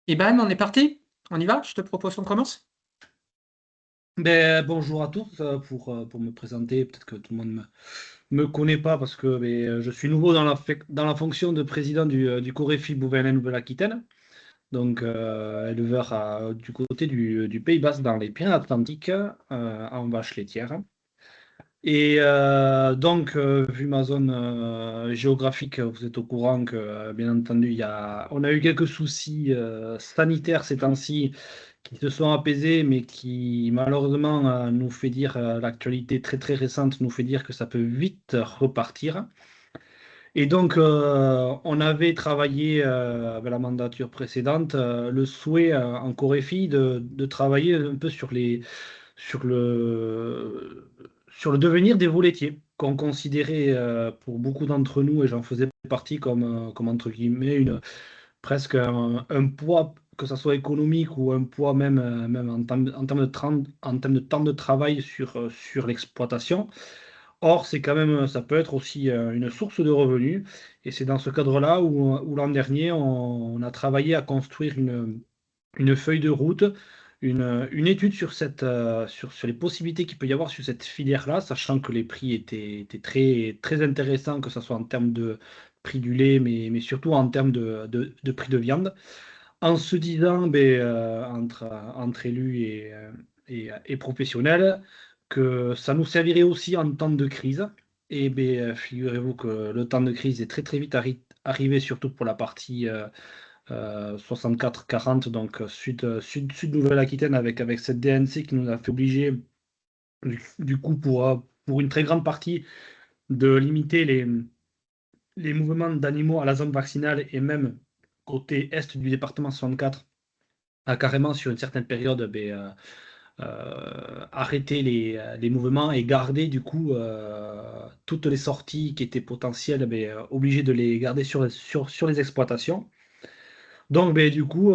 Eh ben, on est parti? On y va? Je te propose qu'on commence? Bonjour à tous pour me présenter. Peut-être que tout le monde me connaît pas parce que je suis nouveau dans la fonction de président du Coréfi Bouvain Nouvelle-Aquitaine, donc éleveur du côté du Pays Basque dans les Pyrénées-Atlantiques en vaches laitières. Vu ma zone géographique, vous êtes au courant que, bien entendu, on a eu quelques soucis sanitaires ces temps-ci qui se sont apaisés, mais qui malheureusement nous fait dire, l'actualité très très récente nous fait dire que ça peut vite repartir. On avait travaillé avec la mandature précédente le souhait en Coréfie de travailler un peu sur sur le devenir des veaux laitiers, qu'on considérait pour beaucoup d'entre nous, et j'en faisais partie comme entre guillemets, presque un poids, que ce soit économique ou un poids même en termes de temps de travail sur l'exploitation. Or, c'est quand même, ça peut être aussi une source de revenus. Et c'est dans ce cadre-là où l'an dernier, on a travaillé à construire une feuille de route, une étude sur les possibilités qu'il peut y avoir sur cette filière-là, sachant que les prix étaient très, très intéressants, que ce soit en termes de prix du lait, mais surtout en termes de prix de viande. En se disant, entre élus et professionnels, que ça nous servirait aussi en temps de crise. Figurez-vous que le temps de crise est très très vite arrivé, surtout pour la partie 64-40, donc sud Nouvelle-Aquitaine, avec cette DNC qui nous a fait obliger, du coup, pour une très grande partie, de limiter les mouvements d'animaux à la zone vaccinale et même côté est du département 64 a carrément sur une certaine période arrêté les mouvements et gardé du coup toutes les sorties qui étaient potentielles, obligé de les garder sur les exploitations. Donc, du coup,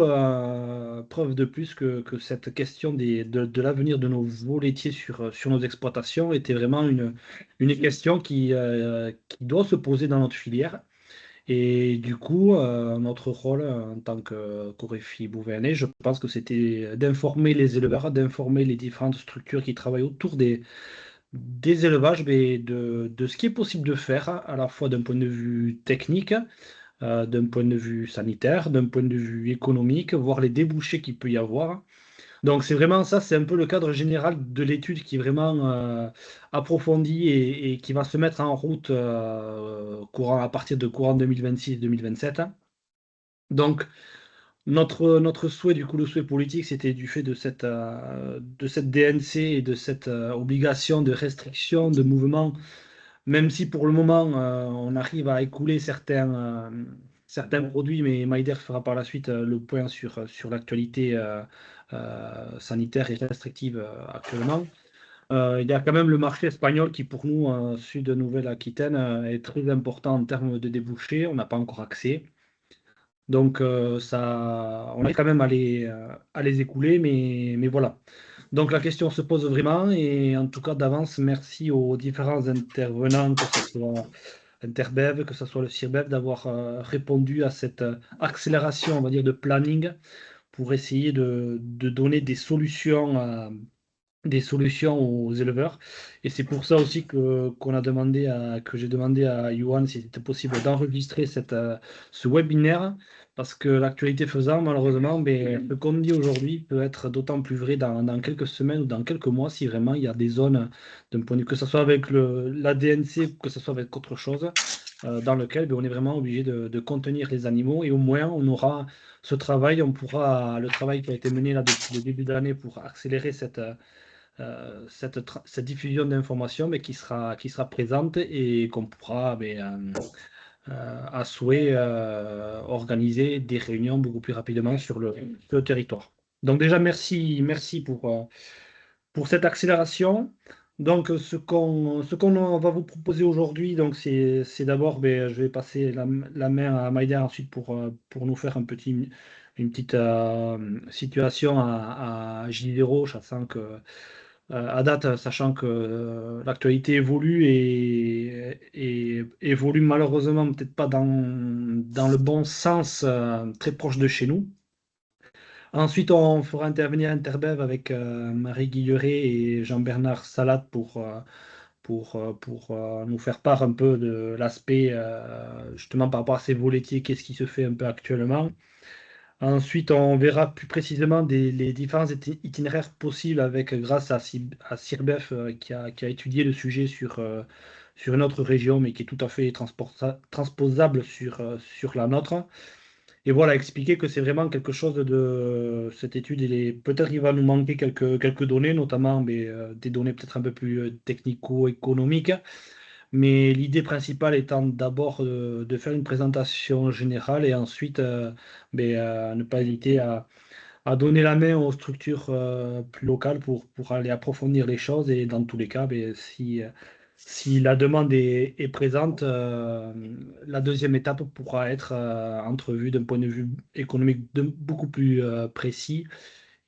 preuve de plus que cette question de l'avenir de nos veaux laitiers sur nos exploitations était vraiment une question qui doit se poser dans notre filière. Et du coup, notre rôle en tant que Coréphie Bouvianet, je pense que c'était d'informer les éleveurs, d'informer les différentes structures qui travaillent autour des élevages, mais de ce qui est possible de faire, à la fois d'un point de vue technique, d'un point de vue sanitaire, d'un point de vue économique, voir les débouchés qu'il peut y avoir. Donc c'est vraiment ça, c'est un peu le cadre général de l'étude qui est vraiment approfondie et qui va se mettre en route à partir de courant 2026-2027. Donc notre souhait, du coup, le souhait politique, c'était du fait de cette DNC et de cette obligation de restriction de mouvement, même si pour le moment on arrive à écouler certains produits, mais Maïder fera par la suite le point sur l'actualité sanitaire et restrictive actuellement. Il y a quand même le marché espagnol qui, pour nous, sud de Nouvelle-Aquitaine, est très important en termes de débouchés. On n'a pas encore accès. Donc, on est quand même à les écouler, mais voilà. Donc, la question se pose vraiment, et en tout cas, d'avance, merci aux différents intervenants, que ce soit Interbev, que ce soit le CIRBEV, d'avoir répondu à cette accélération, on va dire, de planning pour essayer de donner des solutions aux éleveurs. Et c'est pour ça aussi que j'ai demandé à Yuan si c'était possible d'enregistrer ce webinaire, parce que l'actualité faisant, malheureusement, ce qu'on dit aujourd'hui peut être d'autant plus vrai dans quelques semaines ou dans quelques mois, si vraiment il y a des zones, d'un point de vue, que ce soit avec la DNC ou que ce soit avec autre chose, dans lequel on est vraiment obligé de contenir les animaux, et au moins on aura ce travail, le travail qui a été mené là depuis le début d'année pour accélérer cette diffusion d'informations, mais qui sera présente et qu'on pourra, à souhait, organiser des réunions beaucoup plus rapidement sur le territoire. Donc déjà, merci pour cette accélération. Donc ce qu'on va vous proposer aujourd'hui, donc c'est d'abord, je vais passer la main à Maïda ensuite pour nous faire une petite situation à J0, sachant que à date, sachant que l'actualité évolue et évolue malheureusement peut-être pas dans le bon sens, très proche de chez nous. Ensuite, on fera intervenir Interbev avec Marie Guilleret et Jean-Bernard Salat pour nous faire part un peu de l'aspect, justement, par rapport à ces volets, qu'est-ce qui se fait un peu actuellement. Ensuite, on verra plus précisément les différents itinéraires possibles avec, grâce à Sirbef qui a étudié le sujet sur une autre région, mais qui est tout à fait transposable sur la nôtre. Et voilà, expliquer que c'est vraiment quelque chose de cette étude. Peut-être il va nous manquer quelques données, notamment mais, des données peut-être un peu plus technico-économiques. Mais l'idée principale étant d'abord de faire une présentation générale et ensuite ne pas hésiter à donner la main aux structures plus locales pour aller approfondir les choses. Et dans tous les cas, si la demande est présente, la deuxième étape pourra être entrevue d'un point de vue économique beaucoup plus précis.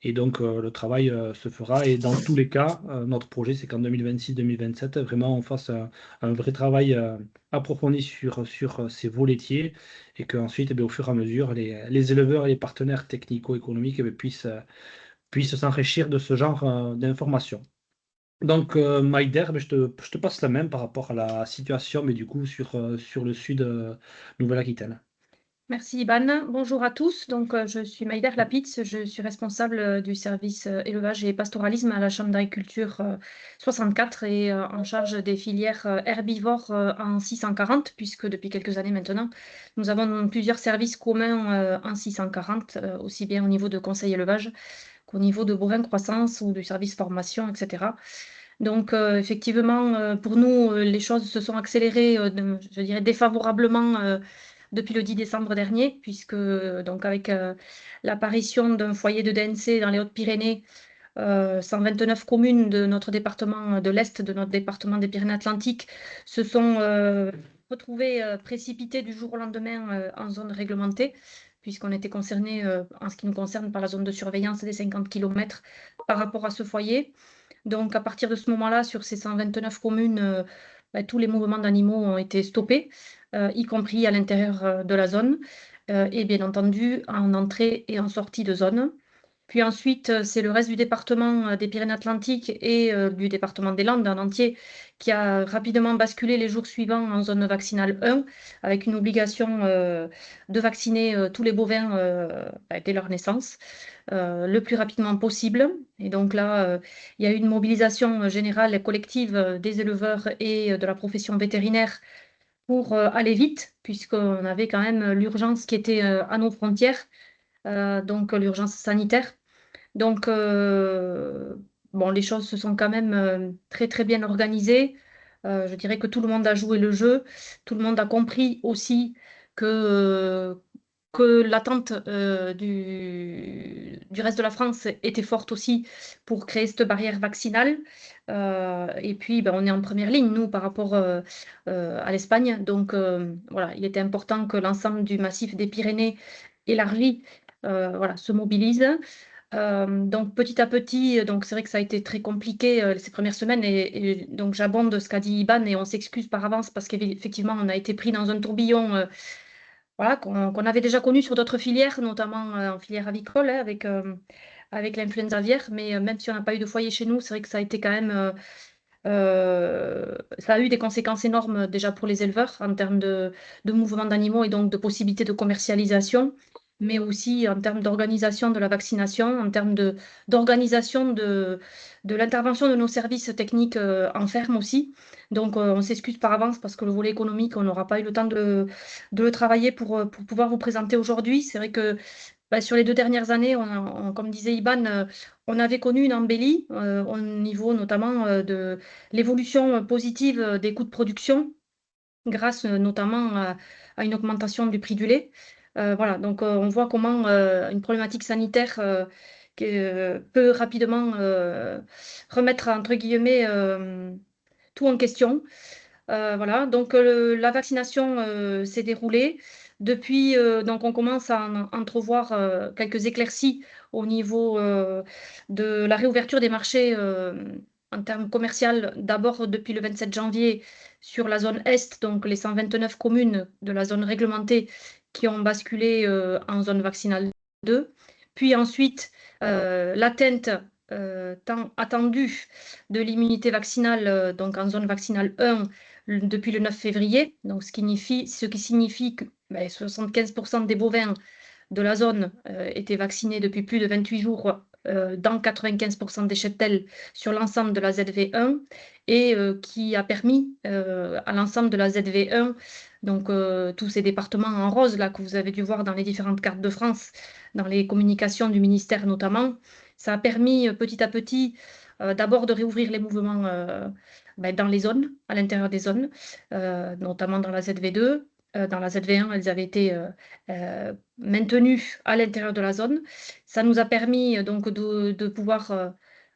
Et donc, le travail se fera. Et dans tous les cas, notre projet, c'est qu'en 2026-2027, vraiment, on fasse un vrai travail approfondi sur ces veaux laitiers et qu'ensuite, au fur et à mesure, les éleveurs et les partenaires technico-économiques puissent s'enrichir de ce genre d'informations. Donc, Maïder, je te passe la main par rapport à la situation, mais du coup, sur le sud Nouvelle-Aquitaine. Merci Iban. Bonjour à tous. Donc, je suis Maïder Lapitz. Je suis responsable du service élevage et pastoralisme à la Chambre d'agriculture 64 et en charge des filières herbivores en 640, puisque depuis quelques années maintenant, nous avons plusieurs services communs en 640, aussi bien au niveau de conseil élevage qu'au niveau de bovin croissance ou du service formation, etc. Donc, effectivement, pour nous, les choses se sont accélérées, je dirais, défavorablement depuis le 10 décembre dernier, puisque donc avec l'apparition d'un foyer de DNC dans les Hautes-Pyrénées, 129 communes de notre département de l'Est, de notre département des Pyrénées-Atlantiques, se sont retrouvées précipitées du jour au lendemain en zone réglementée, puisqu'on était concerné, en ce qui nous concerne, par la zone de surveillance des 50 km par rapport à ce foyer. Donc, à partir de ce moment-là, sur ces 129 communes, tous les mouvements d'animaux ont été stoppés, y compris à l'intérieur de la zone, et bien entendu en entrée et en sortie de zone. Puis ensuite, c'est le reste du département des Pyrénées-Atlantiques et du département des Landes en entier qui a rapidement basculé les jours suivants en zone vaccinale 1, avec une obligation de vacciner tous les bovins dès leur naissance, le plus rapidement possible. Et donc là, il y a eu une mobilisation générale et collective des éleveurs et de la profession vétérinaire pour aller vite, puisqu'on avait quand même l'urgence qui était à nos frontières, donc l'urgence sanitaire. Donc, bon, les choses se sont quand même très, très bien organisées. Je dirais que tout le monde a joué le jeu. Tout le monde a compris aussi que l'attente du reste de la France était forte aussi pour créer cette barrière vaccinale. Et puis, ben, on est en première ligne, nous, par rapport à l'Espagne. Donc, voilà, il était important que l'ensemble du massif des Pyrénées élargi voilà, se mobilise. Donc petit à petit, donc c'est vrai que ça a été très compliqué ces premières semaines et donc j'abonde ce qu'a dit Iban et on s'excuse par avance parce qu'effectivement on a été pris dans un tourbillon voilà, qu'on avait déjà connu sur d'autres filières, notamment en filière avicole avec l'influenza aviaire, mais même si on n'a pas eu de foyer chez nous, c'est vrai que ça a été quand même ça a eu des conséquences énormes déjà pour les éleveurs en termes de mouvements d'animaux et donc de possibilités de commercialisation, mais aussi en termes d'organisation de la vaccination, en termes d'organisation de l'intervention de nos services techniques en ferme aussi. Donc on s'excuse par avance parce que le volet économique, on n'aura pas eu le temps de le travailler pour pouvoir vous présenter aujourd'hui. C'est vrai que sur les 2 dernières années, comme disait Iban, on avait connu une embellie au niveau notamment de l'évolution positive des coûts de production, grâce notamment à une augmentation du prix du lait. Voilà, donc on voit comment une problématique sanitaire peut rapidement remettre, entre guillemets, tout en question. Voilà, donc la vaccination s'est déroulée. Depuis, donc on commence à entrevoir quelques éclaircies au niveau de la réouverture des marchés en termes commerciaux, d'abord depuis le 27 janvier sur la zone Est, donc les 129 communes de la zone réglementée qui ont basculé en zone vaccinale 2. puis ensuite l'atteinte tant attendue de l'immunité vaccinale, donc en zone vaccinale 1, depuis le 9 février, donc ce qui signifie que 75% des bovins de la zone étaient vaccinés depuis plus de 28 jours dans 95% des cheptels sur l'ensemble de la ZV1 et qui a permis à l'ensemble de la ZV1, donc tous ces départements en rose là que vous avez dû voir dans les différentes cartes de France, dans les communications du ministère notamment, ça a permis petit à petit d'abord de réouvrir les mouvements dans les zones, à l'intérieur des zones, notamment dans la ZV2. Dans la ZV1, elles avaient été maintenues à l'intérieur de la zone. Ça nous a permis donc de pouvoir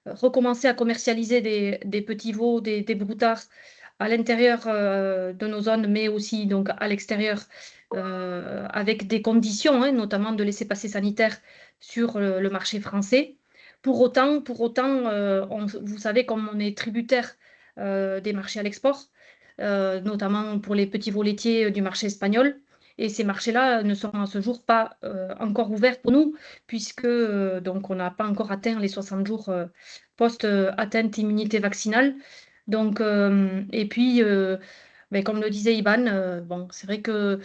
recommencer à commercialiser des petits veaux, des broutards à l'intérieur de nos zones, mais aussi donc à l'extérieur, avec des conditions, hein, notamment de laisser-passer sanitaire sur le marché français. Pour autant, vous savez, comme on est tributaire des marchés à l'export, notamment pour les petits veaux laitiers du marché espagnol. Et ces marchés-là ne sont à ce jour pas encore ouverts pour nous, puisque donc on n'a pas encore atteint les 60 jours post-atteinte immunité vaccinale. Donc, et puis, comme le disait Iban, bon, c'est vrai que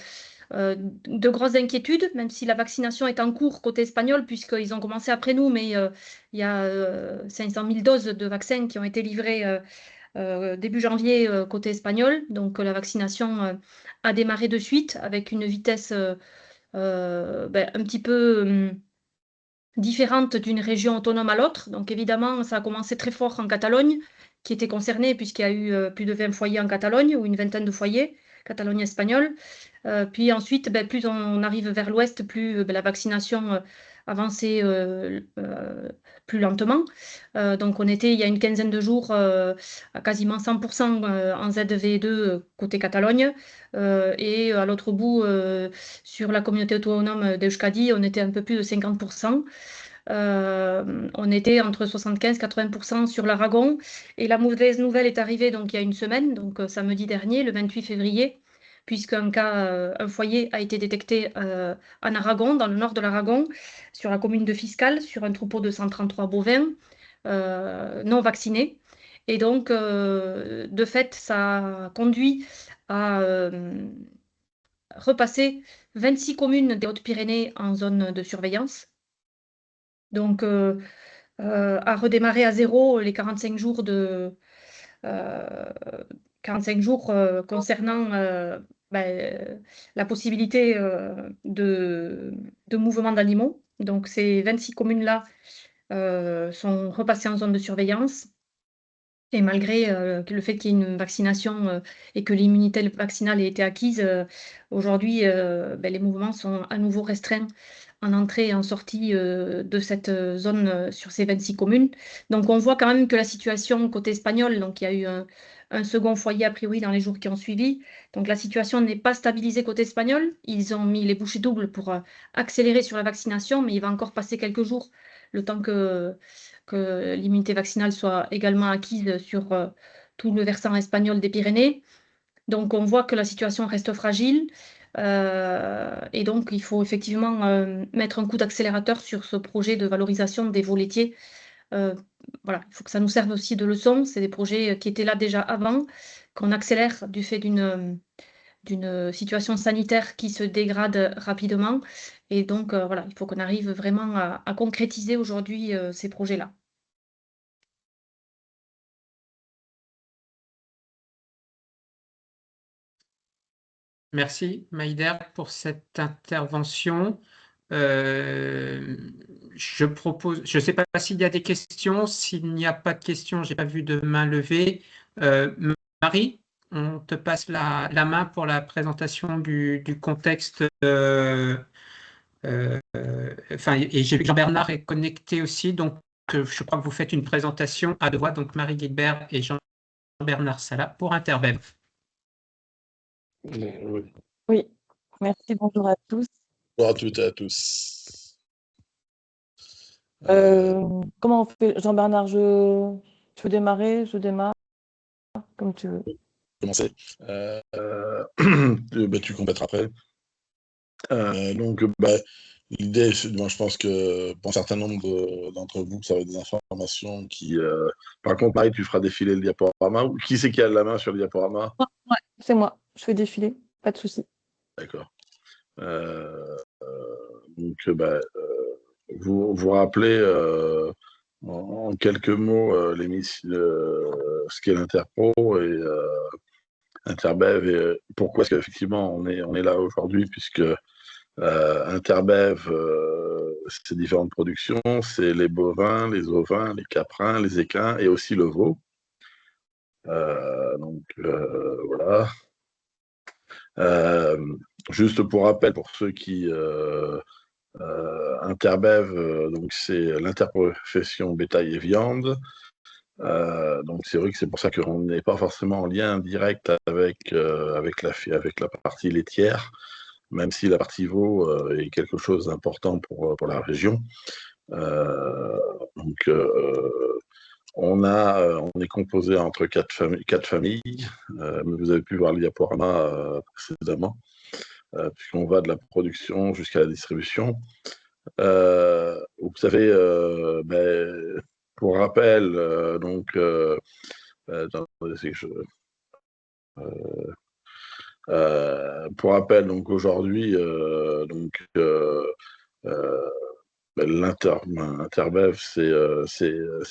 de grosses inquiétudes, même si la vaccination est en cours côté espagnol, puisqu'ils ont commencé après nous, mais il y a 500 000 doses de vaccins qui ont été livrées début janvier côté espagnol. Donc la vaccination a démarré de suite avec une vitesse un petit peu différente d'une région autonome à l'autre. Donc évidemment, ça a commencé très fort en Catalogne, qui était concernée puisqu'il y a eu plus de 20 foyers en Catalogne, ou une vingtaine de foyers, Catalogne espagnole. Puis ensuite, plus on arrive vers l'ouest, plus la vaccination avançait plus lentement. Donc on était, il y a une quinzaine de jours, à quasiment 100% en ZV2 côté Catalogne. Et à l'autre bout, sur la communauté autonome d'Euskadi, on était un peu plus de 50%. On était entre 75 et 80% sur l'Aragon. Et la mauvaise nouvelle est arrivée donc, il y a une semaine, donc samedi dernier, le 28 février, puisqu'un un foyer a été détecté en Aragon, dans le nord de l'Aragon, sur la commune de Fiscal, sur un troupeau de 133 bovins non vaccinés. Et donc, de fait, ça a conduit à repasser 26 communes des Hautes-Pyrénées en zone de surveillance. Donc, à redémarrer à zéro les 45 jours, 45 jours concernant la possibilité de mouvement d'animaux. Donc, ces 26 communes-là sont repassées en zone de surveillance. Et malgré le fait qu'il y ait une vaccination et que l'immunité vaccinale ait été acquise, aujourd'hui, les mouvements sont à nouveau restreints en entrée et en sortie de cette zone sur ces 26 communes. Donc on voit quand même que la situation côté espagnol, donc il y a eu un second foyer a priori dans les jours qui ont suivi. Donc la situation n'est pas stabilisée côté espagnol. Ils ont mis les bouchées doubles pour accélérer sur la vaccination, mais il va encore passer quelques jours le temps que l'immunité vaccinale soit également acquise sur tout le versant espagnol des Pyrénées. Donc on voit que la situation reste fragile et donc il faut effectivement mettre un coup d'accélérateur sur ce projet de valorisation des veaux laitiers. Voilà, il faut que ça nous serve aussi de leçon. C'est des projets qui étaient là déjà avant, qu'on accélère du fait d'une situation sanitaire qui se dégrade rapidement. Et donc, voilà, il faut qu'on arrive vraiment à concrétiser aujourd'hui ces projets-là. Merci Maïder pour cette intervention. Je propose, je ne sais pas s'il y a des questions. S'il n'y a pas de questions, je n'ai pas vu de main levée. Marie, on te passe la main pour la présentation du contexte. Et j'ai vu que Jean-Bernard est connecté aussi, donc je crois que vous faites une présentation à deux voix, donc Marie Guilbert et Jean-Bernard Salat pour intervenir. Oui, merci, bonjour à tous. Bonjour à toutes et à tous. Comment on fait, Jean-Bernard, tu veux démarrer, je démarre, comme tu veux. Commencer. Tu compléteras après. L'idée, moi, je pense que pour un certain nombre d'entre vous, ça va être des informations qui. Par contre, Marie, tu feras défiler le diaporama. Ou qui c'est qui a la main sur le diaporama? Ouais, c'est moi. Je fais défiler, pas de souci. D'accord. Donc, vous vous rappelez en quelques mots ce qu'est l'Interpro et Interbev et pourquoi est-ce qu'effectivement on est là aujourd'hui, puisque Interbev, c'est différentes productions, c'est les bovins, les ovins, les caprins, les équins et aussi le veau. Voilà. Juste pour rappel, pour ceux qui Interbev, donc c'est l'interprofession bétail et viande. Donc c'est vrai que c'est pour ça qu'on n'est pas forcément en lien direct avec la partie laitière, même si la partie veau est quelque chose d'important pour la région. Donc on est composé entre quatre familles, mais vous avez pu voir le diaporama précédemment, puisqu'on va de la production jusqu'à la distribution. Vous savez, pour rappel, pour rappel, donc aujourd'hui, l'Interbev, c'est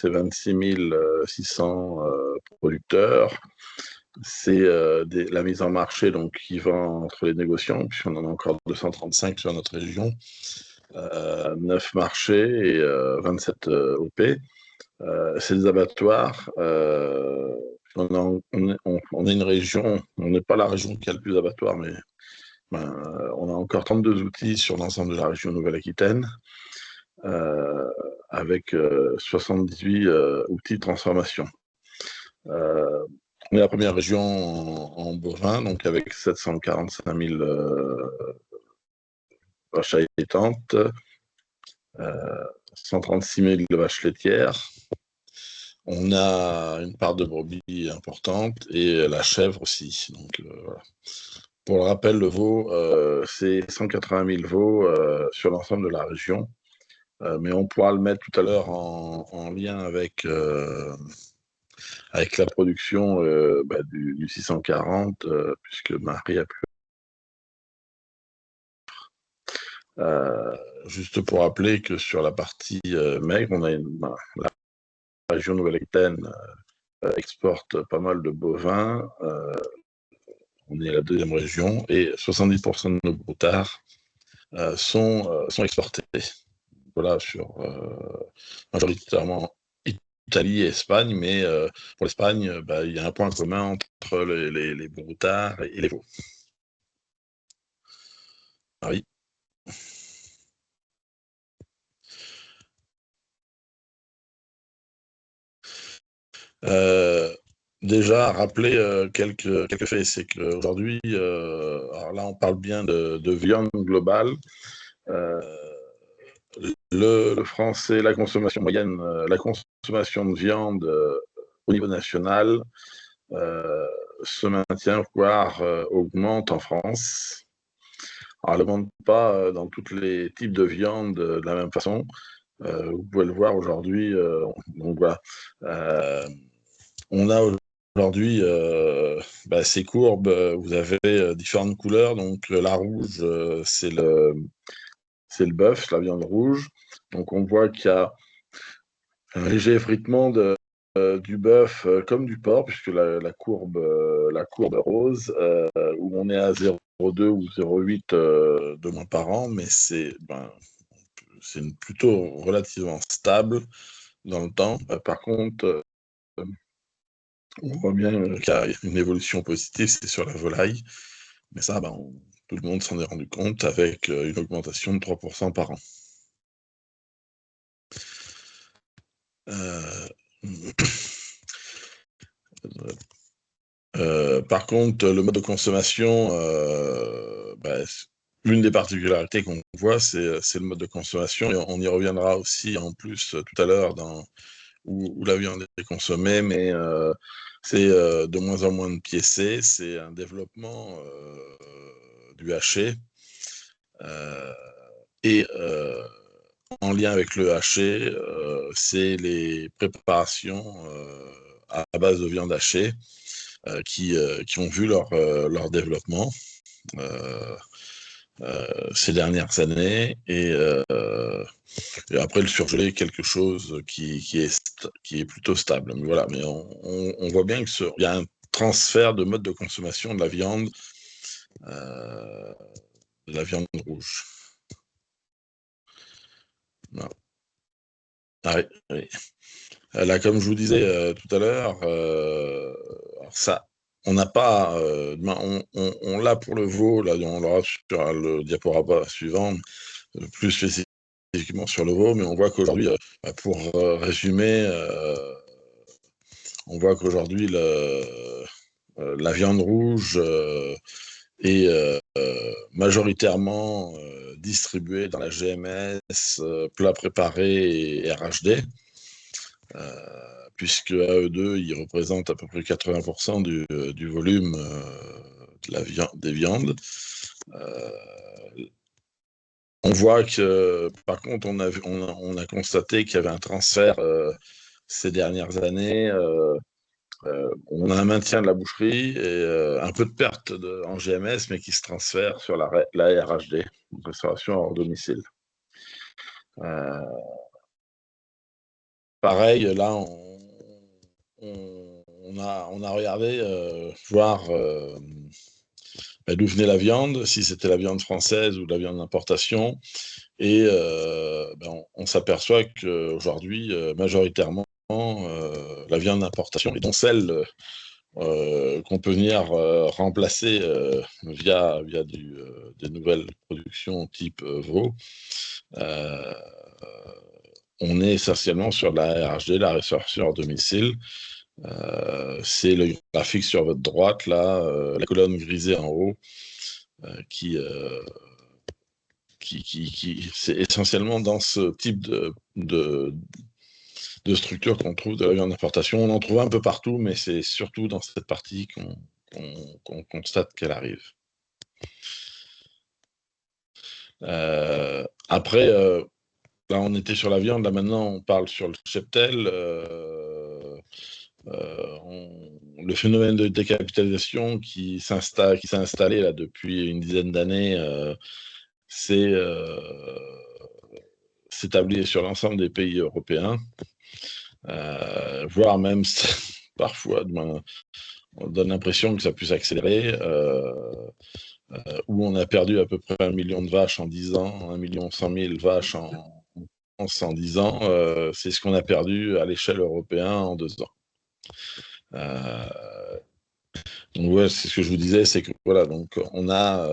26 600 producteurs. C'est la mise en marché donc, qui va entre les négociants, puisqu'on en a encore 235 sur notre région, 9 marchés et 27 OP. C'est des abattoirs. On est une région, on n'est pas la région qui a le plus d'abattoirs, mais on a encore 32 outils sur l'ensemble de la région Nouvelle-Aquitaine, avec 78 outils de transformation. On est la première région en bovin, donc avec 745 000 vaches allaitantes, 136 000 vaches laitières. On a une part de brebis importante et la chèvre aussi. Donc, voilà. Pour le rappel, le veau, c'est 180 000 veaux sur l'ensemble de la région. Mais on pourra le mettre tout à l'heure en lien avec la production du 640, puisque Marie a pu. Juste pour rappeler que sur la partie maigre, on a la région Nouvelle-Aquitaine exporte pas mal de bovins. On est la deuxième région et 70% de nos broutards sont exportés. Voilà, sur majoritairement Italie et Espagne, mais pour l'Espagne, il y a un point commun entre les broutards et les veaux. Marie. Déjà, rappeler quelques faits, c'est qu'aujourd'hui, alors là, on parle bien de viande globale. Le français, la consommation moyenne, la consommation de viande au niveau national se maintient, voire augmente en France. Alors, elle n'augmente pas dans tous les types de viande de la même façon. Vous pouvez le voir aujourd'hui. Donc voilà. On a aujourd'hui ces courbes, vous avez différentes couleurs. Donc la rouge, c'est le bœuf, la viande rouge. Donc on voit qu'il y a un léger effritement du bœuf comme du porc, puisque la courbe rose, où on est à 0,2 ou 0,8 de moins par an, mais c'est plutôt relativement stable dans le temps. Par contre, on voit bien qu'il y a une évolution positive, c'est sur la volaille. Mais ça, tout le monde s'en est rendu compte avec une augmentation de 3% par an. Par contre, le mode de consommation, l'une des particularités qu'on voit, c'est le mode de consommation. Et on y reviendra aussi en plus tout à l'heure où la viande est consommée, mais c'est de moins en moins de piécé, c'est un développement du haché. Et en lien avec le haché, c'est les préparations à base de viande hachée qui ont vu leur développement ces dernières années. Et après, le surgelé est quelque chose qui est plutôt stable. Mais voilà, mais on voit bien qu'il y a un transfert de mode de consommation de la viande rouge. Non. Ah oui, oui. Là, comme je vous disais tout à l'heure, ça, on n'a pas, on l'a pour le veau, là, on l'aura sur le diaporama suivant, plus spécifiquement sur le veau, mais on voit qu'aujourd'hui, pour résumer, on voit qu'aujourd'hui, la viande rouge est majoritairement distribuée dans la GMS, plats préparés et RHD. Puisque à eux deux, ils représentent à peu près 80% du volume des viandes. On voit que, par contre, on a constaté qu'il y avait un transfert ces dernières années. On a un maintien de la boucherie et un peu de perte en GMS, mais qui se transfère sur la RHD, restauration hors domicile. Pareil, là, on a regardé voir d'où venait la viande, si c'était la viande française ou la viande d'importation. Et on s'aperçoit qu'aujourd'hui, majoritairement, la viande d'importation, et dont celle qu'on peut venir remplacer via des nouvelles productions type veau, on est essentiellement sur la RHD, la restauration hors domicile. C'est le graphique sur votre droite, là, la colonne grisée en haut, c'est essentiellement dans ce type de structure qu'on trouve de la viande d'importation. On en trouve un peu partout, mais c'est surtout dans cette partie qu'on constate qu'elle arrive. Après, là, on était sur la viande, là maintenant on parle sur le cheptel. Le phénomène de décapitalisation qui s'est installé là, depuis une dizaine d'années s'établit sur l'ensemble des pays européens, voire même parfois, on donne l'impression que ça puisse accélérer, où on a perdu à peu près 1 million de vaches en 10 ans, 1 100 000 vaches en 10 ans, c'est ce qu'on a perdu à l'échelle européenne en 2 ans. Donc ouais, c'est ce que je vous disais, c'est que voilà, donc on a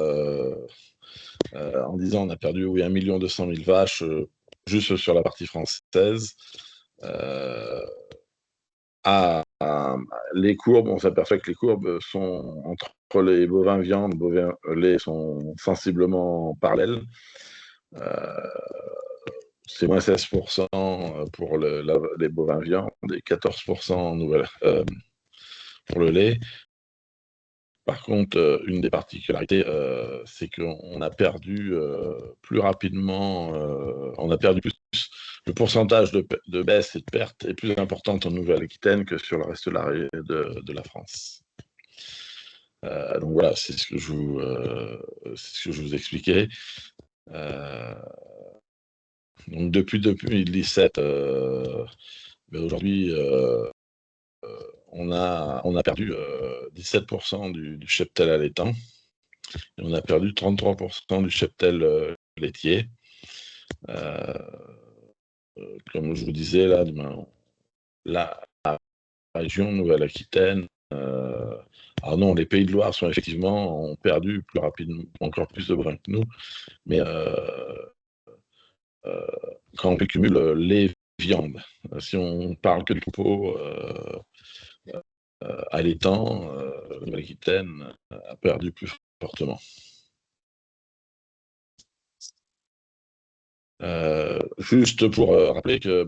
en 10 ans, on a perdu 1 200 000 vaches juste sur la partie française. Les courbes, on s'aperçoit que les courbes sont entre les bovins viande, bovins lait sont sensiblement parallèles. C'est moins 16% pour les bovins viande et 14% pour le lait. Par contre, une des particularités, c'est qu'on a perdu plus rapidement, on a perdu plus. Le pourcentage de baisse et de perte est plus important en Nouvelle-Aquitaine que sur le reste de la France. Donc voilà, c'est ce que je vous expliquais. Donc depuis 2017, aujourd'hui, on a perdu 17% du cheptel allaitant et on a perdu 33% du cheptel laitier. Comme je vous disais, là, la région Nouvelle-Aquitaine, alors non, les Pays de Loire ont perdu plus rapidement, encore plus de bovins que nous, mais quand on cumule les viandes, si on parle que du troupeau allaitant, Nouvelle-Aquitaine a perdu plus fortement. Juste pour rappeler que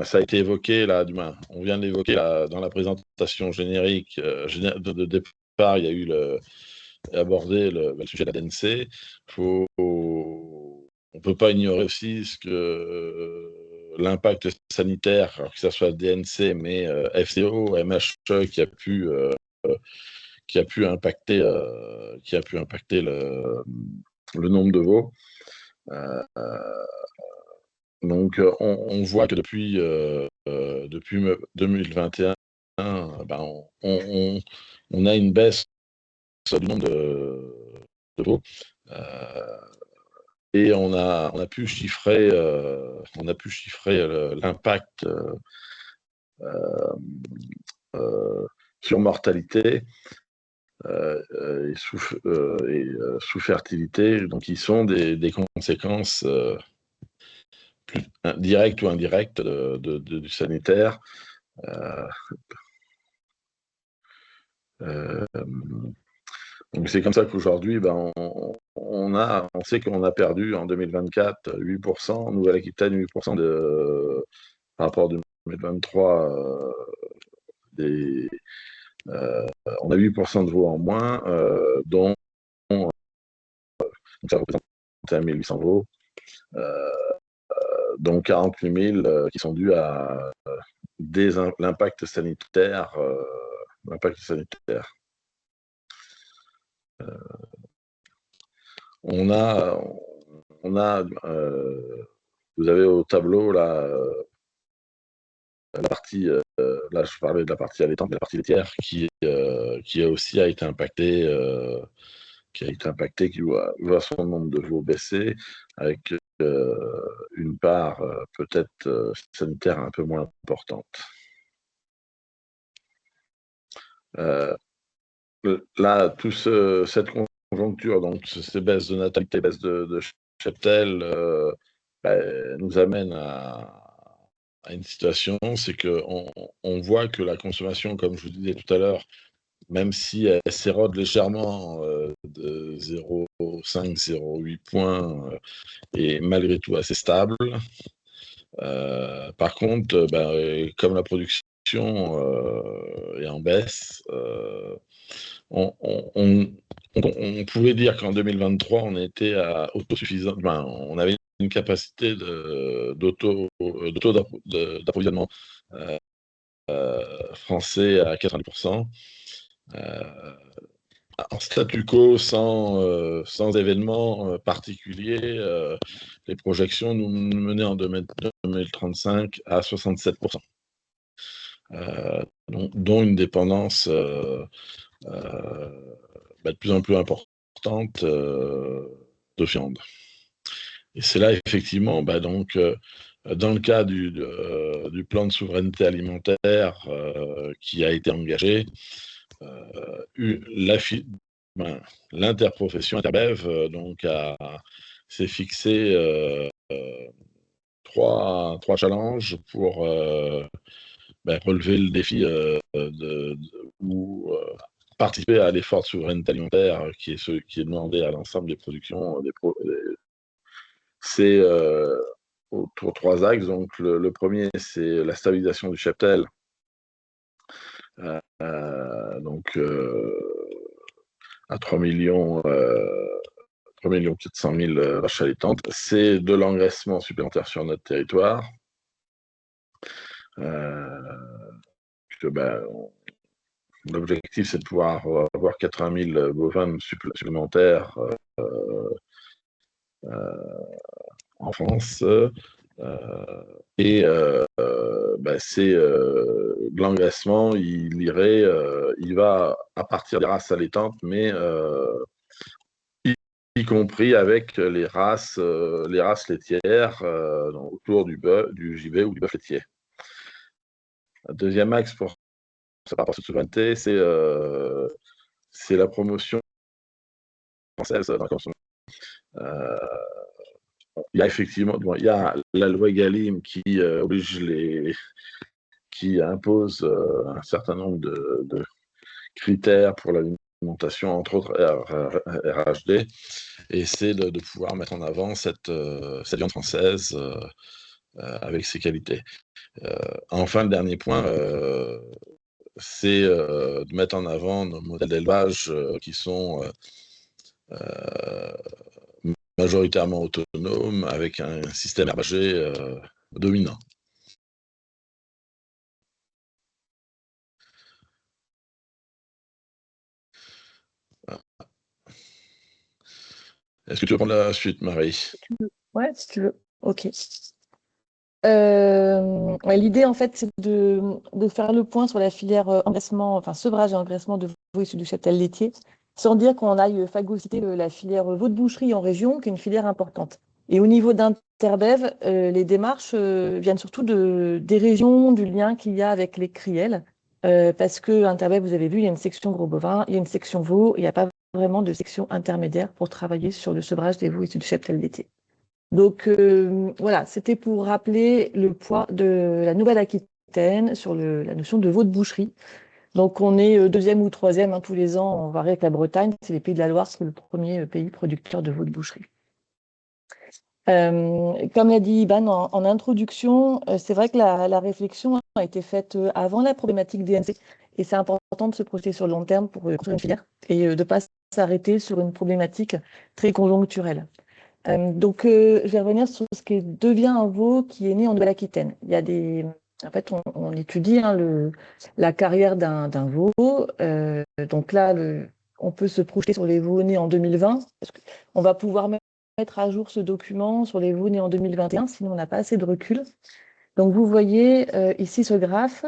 ça a été évoqué là, on vient de l'évoquer dans la présentation générique de départ, il y a eu abordé le sujet de la DNC. On ne peut pas ignorer aussi l'impact sanitaire, alors que ce soit DNC, mais FCO, MHE, qui a pu impacter, le nombre de veaux. Donc, on voit que depuis 2021, ben, on a une baisse du nombre de veaux. Et on a pu chiffrer l'impact sur mortalité et sous fertilité, donc qui sont des conséquences directes ou indirectes du sanitaire. Donc c'est comme ça qu'aujourd'hui, ben, on sait qu'on a perdu en 2024 8%, Nouvelle-Aquitaine 8% par rapport à 2023. On a 8% de veaux en moins, dont ça représente 1 800 veaux, dont 48 000 qui sont dus à l'impact sanitaire. On a vous avez au tableau la partie, là je parlais de la partie allaitante, de la partie laitière qui aussi a été impactée, qui voit son nombre de veaux baisser, avec une part peut-être sanitaire un peu moins importante. Là, cette conjoncture, donc ces baisses de natalité, baisses de cheptel, nous amène à une situation, c'est qu'on voit que la consommation, comme je vous disais tout à l'heure, même si elle s'érode légèrement de 0,5, 0,8 points, est malgré tout assez stable. Par contre, comme la production est en baisse, on pouvait dire qu'en 2023, on était autosuffisant, on avait une capacité d'approvisionnement français à 90%. En statu quo, sans événement particulier, les projections nous menaient en 2035 à 67%, dont une dépendance de plus en plus importante de viande. Et c'est là, effectivement, donc, dans le cas du plan de souveraineté alimentaire qui a été engagé, l'interprofession Interbev s'est fixé 3 challenges pour relever le défi ou participer à l'effort de souveraineté alimentaire qui est demandé à l'ensemble des productions. C'est autour de 3 axes. Donc le premier, c'est la stabilisation du cheptel. Donc à 3 400 000 vaches allaitantes. C'est de l'engraissement supplémentaire sur notre territoire. L'objectif, c'est de pouvoir avoir 80 000 bovins supplémentaires en France. C'est l'engraissement, il va à partir des races allaitantes, mais y compris avec les races laitières autour du givet ou du bœuf laitier. Un deuxième axe pour cette souveraineté, c'est la promotion française dans la consommation. Il y a effectivement, la loi Egalim qui impose un certain nombre de critères pour l'alimentation, entre autres RHD, et c'est de pouvoir mettre en avant cette viande française avec ses qualités. Enfin, le dernier point, c'est de mettre en avant nos modèles d'élevage qui sont majoritairement autonome avec un système herbagé dominant. Est-ce que tu veux prendre la suite, Marie? Ouais, si tu veux. Ok. Ouais, l'idée, en fait, c'est de faire le point sur la filière engraissement, enfin sevrage et engraissement de veaux issus du cheptel laitier, sans dire qu'on aille phagocyter la filière veau de boucherie en région, qui est une filière importante. Et au niveau d'Interbev, les démarches viennent surtout des régions, du lien qu'il y a avec les crielles, parce que Interbev, vous avez vu, il y a une section gros bovin, il y a une section veau, il n'y a pas vraiment de section intermédiaire pour travailler sur le sevrage des veaux issus du cheptel laitier. Donc voilà, c'était pour rappeler le poids de la Nouvelle-Aquitaine sur la notion de veau de boucherie. Donc on est deuxième ou troisième, hein, tous les ans, on varie avec la Bretagne, c'est les Pays de la Loire, c'est le premier pays producteur de veau de boucherie. Comme l'a dit Iban en introduction, c'est vrai que la réflexion a été faite avant la problématique DNC, et c'est important de se projeter sur le long terme pour construire une filière et de ne pas s'arrêter sur une problématique très conjoncturelle. Donc, je vais revenir sur ce qui devient un veau qui est né en Nouvelle-Aquitaine. Il y a en fait, on étudie la carrière d'un veau. Donc là, on peut se projeter sur les veaux nés en 2020, parce qu'on va pouvoir mettre à jour ce document sur les veaux nés en 2021, sinon on n'a pas assez de recul. Donc, vous voyez ici ce graphe.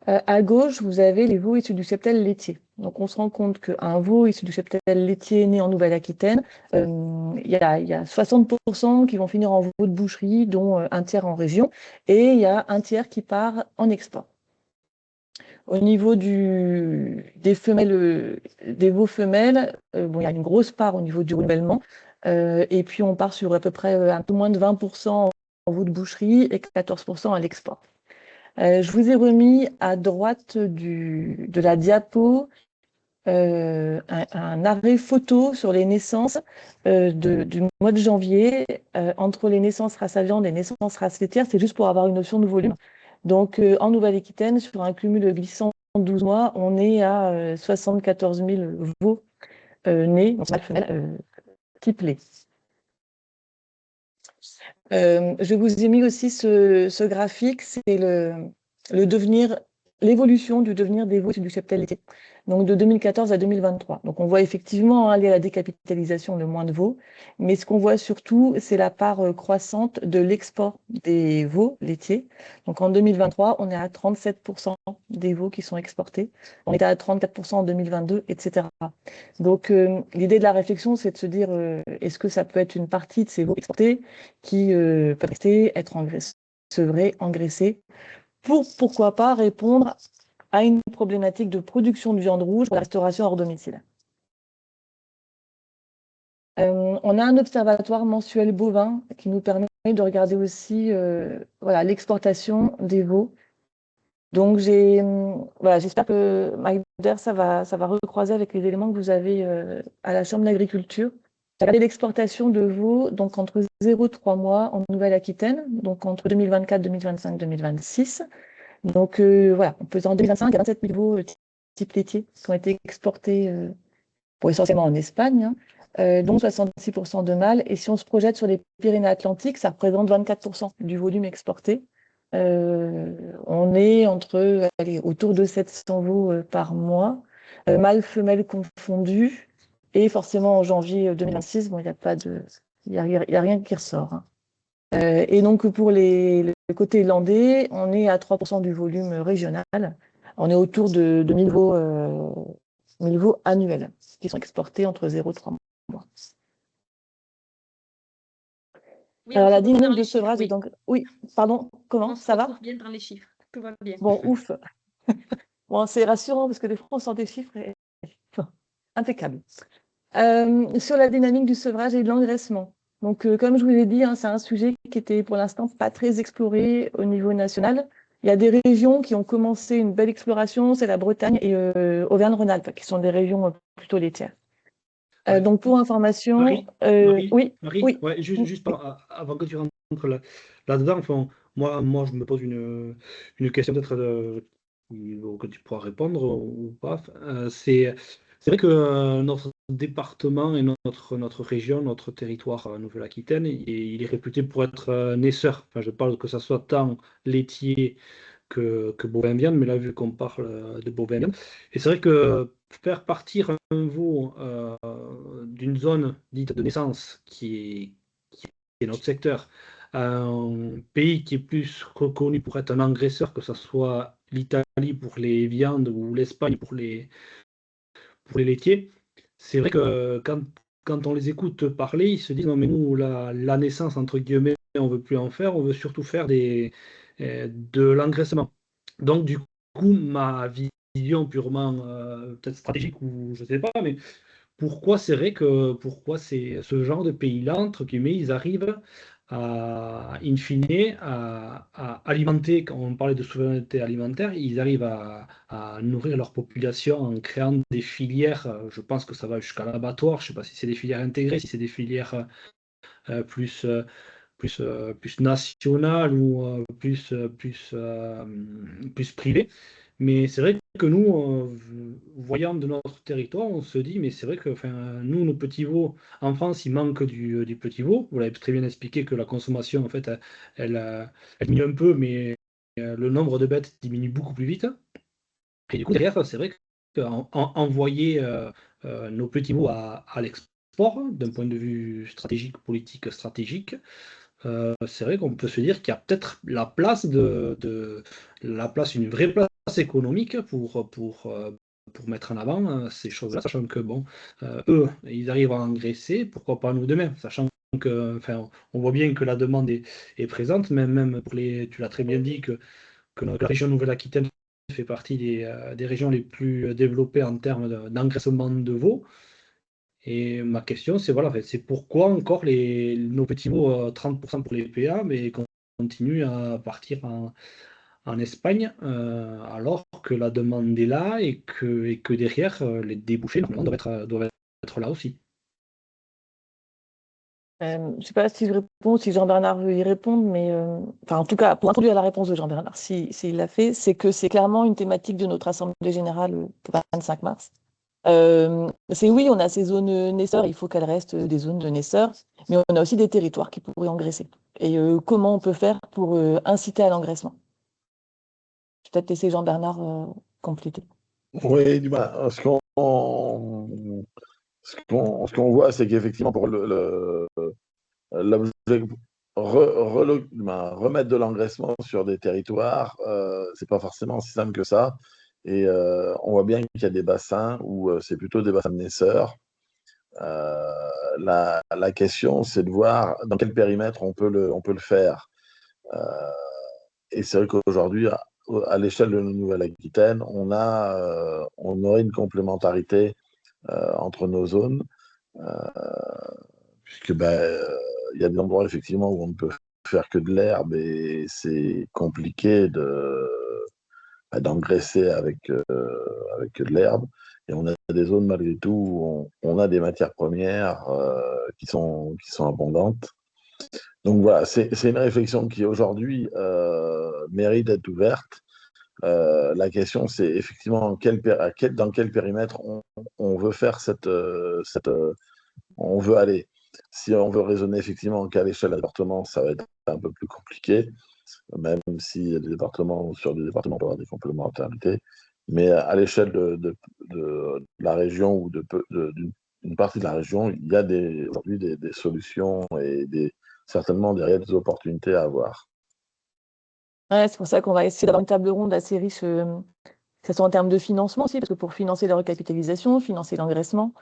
À gauche, vous avez les veaux issus du cheptel laitier. Donc, on se rend compte qu'un veau issu du cheptel laitier né en Nouvelle-Aquitaine, il y a 60% qui vont finir en veau de boucherie, dont un tiers en région, et il y a un tiers qui part en export. Au niveau des femelles, des veaux femelles, bon, il y a une grosse part au niveau du renouvellement, et puis on part sur à peu près un peu moins de 20% en veau de boucherie et 14% à l'export. Je vous ai remis à droite de la diapo un arrêt photo sur les naissances du mois de janvier entre les naissances race à viande et les naissances race laitière. C'est juste pour avoir une notion de volume. Donc, en Nouvelle-Aquitaine, sur un cumul glissant 12 mois, on est à 74 000 veaux nés, donc mâles femelles, type lait. Je vous ai mis aussi ce graphique, c'est l'évolution du devenir des veaux du cheptel laitier, donc de 2014 à 2023. Donc on voit effectivement aller à la décapitalisation de moins de veaux, mais ce qu'on voit surtout, c'est la part croissante de l'export des veaux laitiers. Donc en 2023, on est à 37% des veaux qui sont exportés, on était à 34% en 2022, etc. Donc l'idée de la réflexion, c'est de se dire, est-ce que ça peut être une partie de ces veaux exportés qui peuvent rester, être sevrés, engraissés, pour pourquoi pas répondre à une problématique de production de viande rouge pour la restauration hors domicile. On a un observatoire mensuel bovin qui nous permet de regarder aussi voilà, l'exportation des veaux. Donc voilà, j'espère que Maïder, ça va recroiser avec les éléments que vous avez à la Chambre d'agriculture. Regardez l'exportation de veaux donc entre 0 et 3 mois en Nouvelle-Aquitaine, donc entre 2024, 2025, 2026. Donc voilà, on peut en 2025, il y a 27 000 veaux type laitier qui ont été exportés essentiellement en Espagne, dont 66% de mâles. Et si on se projette sur les Pyrénées-Atlantiques, ça représente 24% du volume exporté. On est autour de 700 veaux par mois, mâles, femelles confondus. Et forcément, en janvier 2026, bon, il n'y a rien qui ressort. Hein. Et donc, pour le côté landais, on est à 3% du volume régional. On est autour de 1000 veaux annuels qui sont exportés entre 0 et 3 mois. Oui, Alors, on la se retrouve dynamique dans de les chiffres, sevrage oui. est donc... Oui, pardon, comment? On se Ça va? retrouve bien dans les chiffres. Tout va bien. Bon, ouf. Bon, c'est rassurant parce que des fois, on sort des chiffres impeccables. Sur la dynamique du sevrage et de l'engraissement. Donc, comme je vous l'ai dit, hein, c'est un sujet qui était pour l'instant pas très exploré au niveau national. Il y a des régions qui ont commencé une belle exploration, c'est la Bretagne et Auvergne-Rhône-Alpes, qui sont des régions plutôt laitières. Ouais. Donc, pour information, Marie, oui, ouais, juste avant que tu rentres là-dedans, enfin, moi, je me pose une question peut-être que tu pourras répondre ou pas. C'est vrai que notre département et notre région, notre territoire Nouvelle-Aquitaine, et il est réputé pour être naisseur. Enfin, je parle que ce soit tant laitier que bovin viande, mais là, vu qu'on parle de bovin viande, et c'est vrai que faire partir un veau d'une zone dite de naissance qui est notre secteur, à un pays qui est plus reconnu pour être un engraisseur, que ce soit l'Italie pour les viandes ou l'Espagne pour les laitiers, c'est vrai que quand on les écoute parler, ils se disent non mais nous la naissance entre guillemets on veut plus en faire, on veut surtout faire de l'engraissement. Donc du coup ma vision purement peut-être stratégique ou je sais pas, mais pourquoi c'est ce genre de pays-là, entre guillemets, ils arrivent à, in fine, à alimenter, quand on parlait de souveraineté alimentaire, ils arrivent à nourrir leur population en créant des filières, je pense que ça va jusqu'à l'abattoir, je ne sais pas si c'est des filières intégrées, si c'est des filières plus, plus nationales ou plus privées. Mais c'est vrai que nous, voyant de notre territoire, on se dit, mais c'est vrai que nous, nos petits veaux, en France, il manque du petit veau. Vous l'avez très bien expliqué que la consommation, en fait, elle diminue un peu, mais le nombre de bêtes diminue beaucoup plus vite. Et du coup, derrière, c'est vrai qu'envoyer nos petits veaux à l'export, d'un point de vue stratégique, politique, stratégique, c'est vrai qu'on peut se dire qu'il y a peut-être une vraie place économique pour mettre en avant ces choses-là, sachant que bon, eux, ils arrivent à engraisser, pourquoi pas nous demain, sachant que, on voit bien que la demande est présente, même pour tu l'as très bien dit que la région Nouvelle-Aquitaine fait partie des régions les plus développées en termes d'engraissement de veaux. Et ma question, c'est voilà, c'est pourquoi encore nos petits veaux, 30% pour les PA, mais continuent à partir en Espagne, alors que la demande est là et que derrière, les débouchés normalement doivent être là aussi. Je ne sais pas si je réponds, si Jean-Bernard veut y répondre, mais en tout cas, pour introduire la réponse de Jean-Bernard, s'il l'a fait, c'est que c'est clairement une thématique de notre Assemblée générale le 25 mars. C'est oui, on a ces zones naisseurs, il faut qu'elles restent des zones de naisseurs, mais on a aussi des territoires qui pourraient engraisser. Et comment on peut faire pour inciter à l'engraissement? Je vais peut-être laisser Jean-Bernard compléter. Oui, ce qu'on voit, c'est qu'effectivement, pour remettre de l'engraissement sur des territoires, c'est pas forcément si simple que ça. Et on voit bien qu'il y a des bassins où c'est plutôt des bassins de naisseurs. La question, c'est de voir dans quel périmètre on peut le faire. Et c'est vrai qu'aujourd'hui, à l'échelle de la Nouvelle-Aquitaine, on aurait une complémentarité entre nos zones, puisque y a des endroits effectivement où on ne peut faire que de l'herbe et c'est compliqué d'engraisser avec de l'herbe. Et on a des zones malgré tout où on a des matières premières qui sont abondantes. Donc voilà, c'est une réflexion qui aujourd'hui mérite d'être ouverte. La question, c'est effectivement dans quel périmètre on veut faire on veut aller. Si on veut raisonner effectivement qu'à l'échelle d'un département, ça va être un peu plus compliqué, même si sur des départements, on peut avoir des complémentarités. Mais à l'échelle de la région ou d'une partie de la région, il y a aujourd'hui des solutions et certainement des réelles opportunités à avoir. Ouais, c'est pour ça qu'on va essayer d'avoir une table ronde assez riche, que ce soit en termes de financement aussi, parce que pour financer la recapitalisation, financer l'engraissement,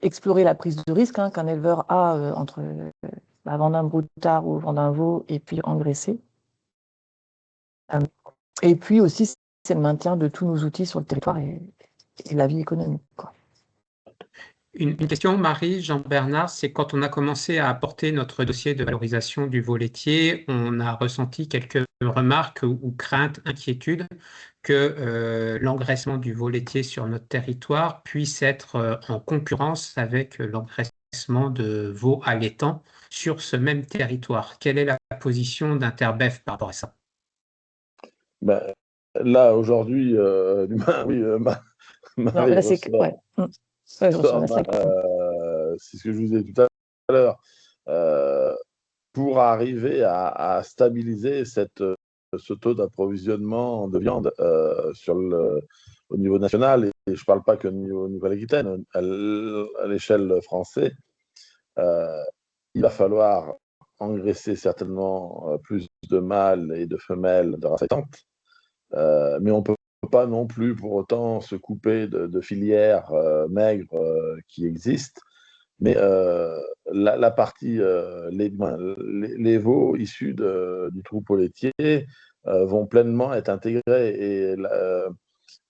explorer la prise de risque qu'un éleveur a entre vendre un broutard ou vendre un veau et puis engraisser. Et puis aussi, c'est le maintien de tous nos outils sur le territoire et la vie économique, quoi. Une question, Marie, Jean-Bernard, c'est quand on a commencé à apporter notre dossier de valorisation du veau laitier, on a ressenti quelques remarques ou craintes, inquiétudes que l'engraissement du veau laitier sur notre territoire puisse être en concurrence avec l'engraissement de veaux allaitants sur ce même territoire. Quelle est la position d'Interbef par rapport à ça? Là, aujourd'hui, oui, Non, Marie là, reçoit, Ouais, je reçois la SAC. C'est ce que je vous ai dit tout à l'heure. Pour arriver à stabiliser ce taux d'approvisionnement de viande au niveau national, et je ne parle pas que au niveau de l'Aquitaine, à l'échelle française, il va falloir engraisser certainement plus de mâles et de femelles de race allaitante, mais on ne peut pas non plus pour autant se couper de filières maigres qui existent. Mais la partie, les veaux issus du troupeau laitier vont pleinement être intégrés. Et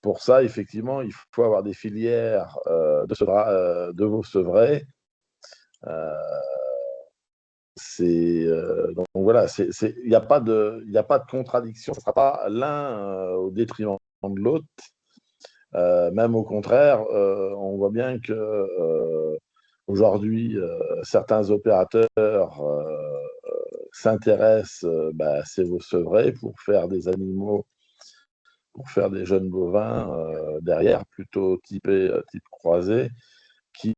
pour ça, effectivement, il faut avoir des filières de veaux sevrés. Donc voilà, il n'y a pas de contradiction. Ce ne sera pas l'un au détriment de l'autre. Même au contraire, on voit bien que aujourd'hui, certains opérateurs s'intéressent à ces veaux sevrés pour faire des animaux, pour faire des jeunes bovins derrière, plutôt type croisé, qui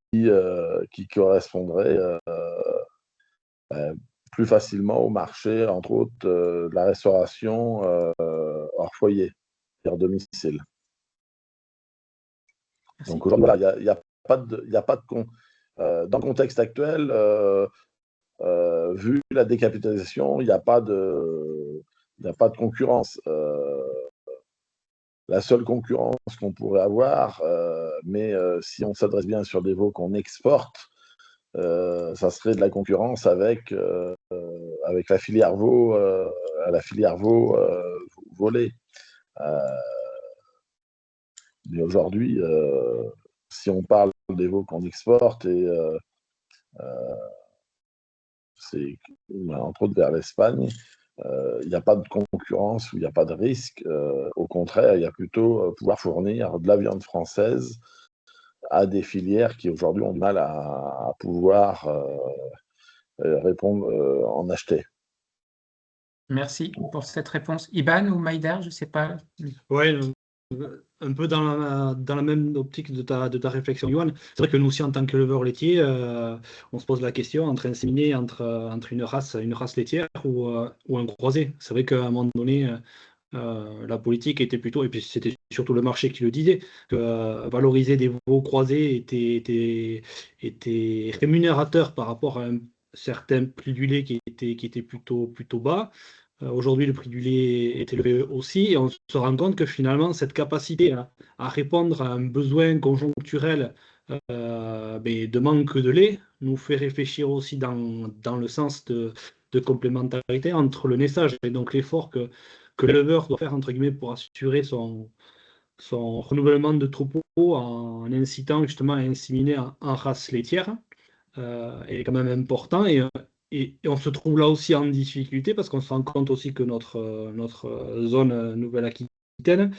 correspondraient plus facilement au marché, entre autres de la restauration hors foyer, hors domicile. Merci. Donc aujourd'hui, voilà, il n'y a pas de dans le contexte actuel, vu la décapitalisation, il n'y a pas de concurrence. La seule concurrence qu'on pourrait avoir, mais si on s'adresse bien sur des veaux qu'on exporte, ça serait de la concurrence avec la filière veau, volée. Mais aujourd'hui, si on parle des veaux qu'on exporte, et c'est entre autres vers l'Espagne, il n'y a pas de concurrence ou il n'y a pas de risque. Au contraire, il y a plutôt pouvoir fournir de la viande française à des filières qui aujourd'hui ont du mal à pouvoir répondre, en acheter. Merci pour cette réponse. Iban ou Maïder, je ne sais pas. Ouais, un peu dans la même optique de ta réflexion, Yoann. C'est vrai que nous aussi, en tant qu'éleveurs laitiers, on se pose la question entre inséminer entre une race laitière ou un croisé. C'est vrai qu'à un moment donné, la politique était plutôt, et puis c'était surtout le marché qui le disait, que valoriser des veaux croisés était rémunérateur par rapport à un certain prix du lait qui était plutôt bas. Aujourd'hui, le prix du lait est élevé aussi, et on se rend compte que finalement, cette capacité à répondre à un besoin conjoncturel de manque de lait nous fait réfléchir aussi dans le sens de complémentarité entre le naissage et donc l'effort que l'éleveur doit faire entre guillemets pour assurer son renouvellement de troupeau en incitant justement à inséminer en race laitière est quand même important, et on se trouve là aussi en difficulté parce qu'on se rend compte aussi que notre zone Nouvelle-Aquitaine,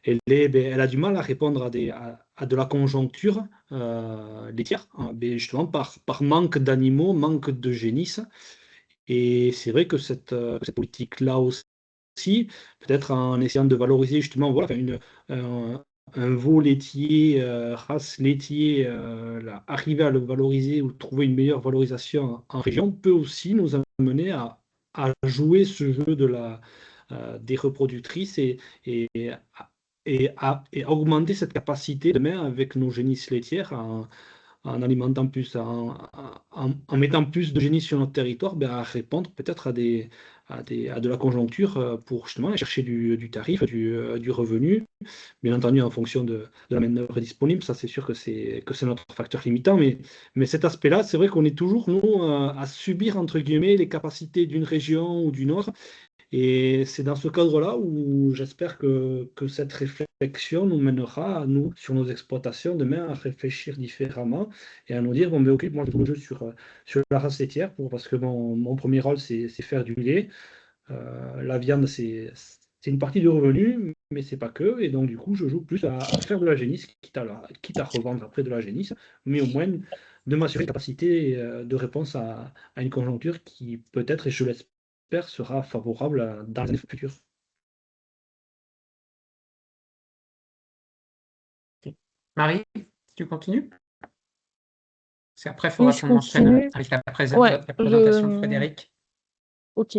elle a du mal à répondre à de la conjoncture laitière, hein, mais justement par manque d'animaux, manque de génisses. Et c'est vrai que cette politique-là aussi, peut-être en essayant de valoriser justement voilà, un veau laitier, race laitier, arriver à le valoriser ou trouver une meilleure valorisation en région peut aussi nous amener à jouer ce jeu des reproductrices et, et augmenter cette capacité demain avec nos génisses laitières en alimentant plus, en mettant plus de génie sur notre territoire, à répondre peut-être à de la conjoncture pour justement aller chercher du tarif, du revenu, bien entendu en fonction de la main-d'œuvre disponible. Ça, c'est sûr que c'est notre facteur limitant, mais cet aspect-là, c'est vrai qu'on est toujours, nous, à subir, entre guillemets, les capacités d'une région ou d'une autre. Et c'est dans ce cadre-là où j'espère que cette réflexion nous mènera, nous, sur nos exploitations, demain, à réfléchir différemment et à nous dire, bon, mais ok, moi, je joue le jeu sur la race laitière, parce que mon premier rôle, c'est faire du lait. La viande, c'est une partie du revenu, mais c'est pas que. Et donc, du coup, je joue plus à faire de la génisse, quitte à revendre après de la génisse, mais au moins de m'assurer une capacité de réponse à une conjoncture qui, peut-être, et je l'espère, sera favorable dans les années futures. Marie, tu continues? Parce qu'après, il Oui, faudra je qu'on enchaîne continue. avec la Ouais, présentation de Frédéric. ok.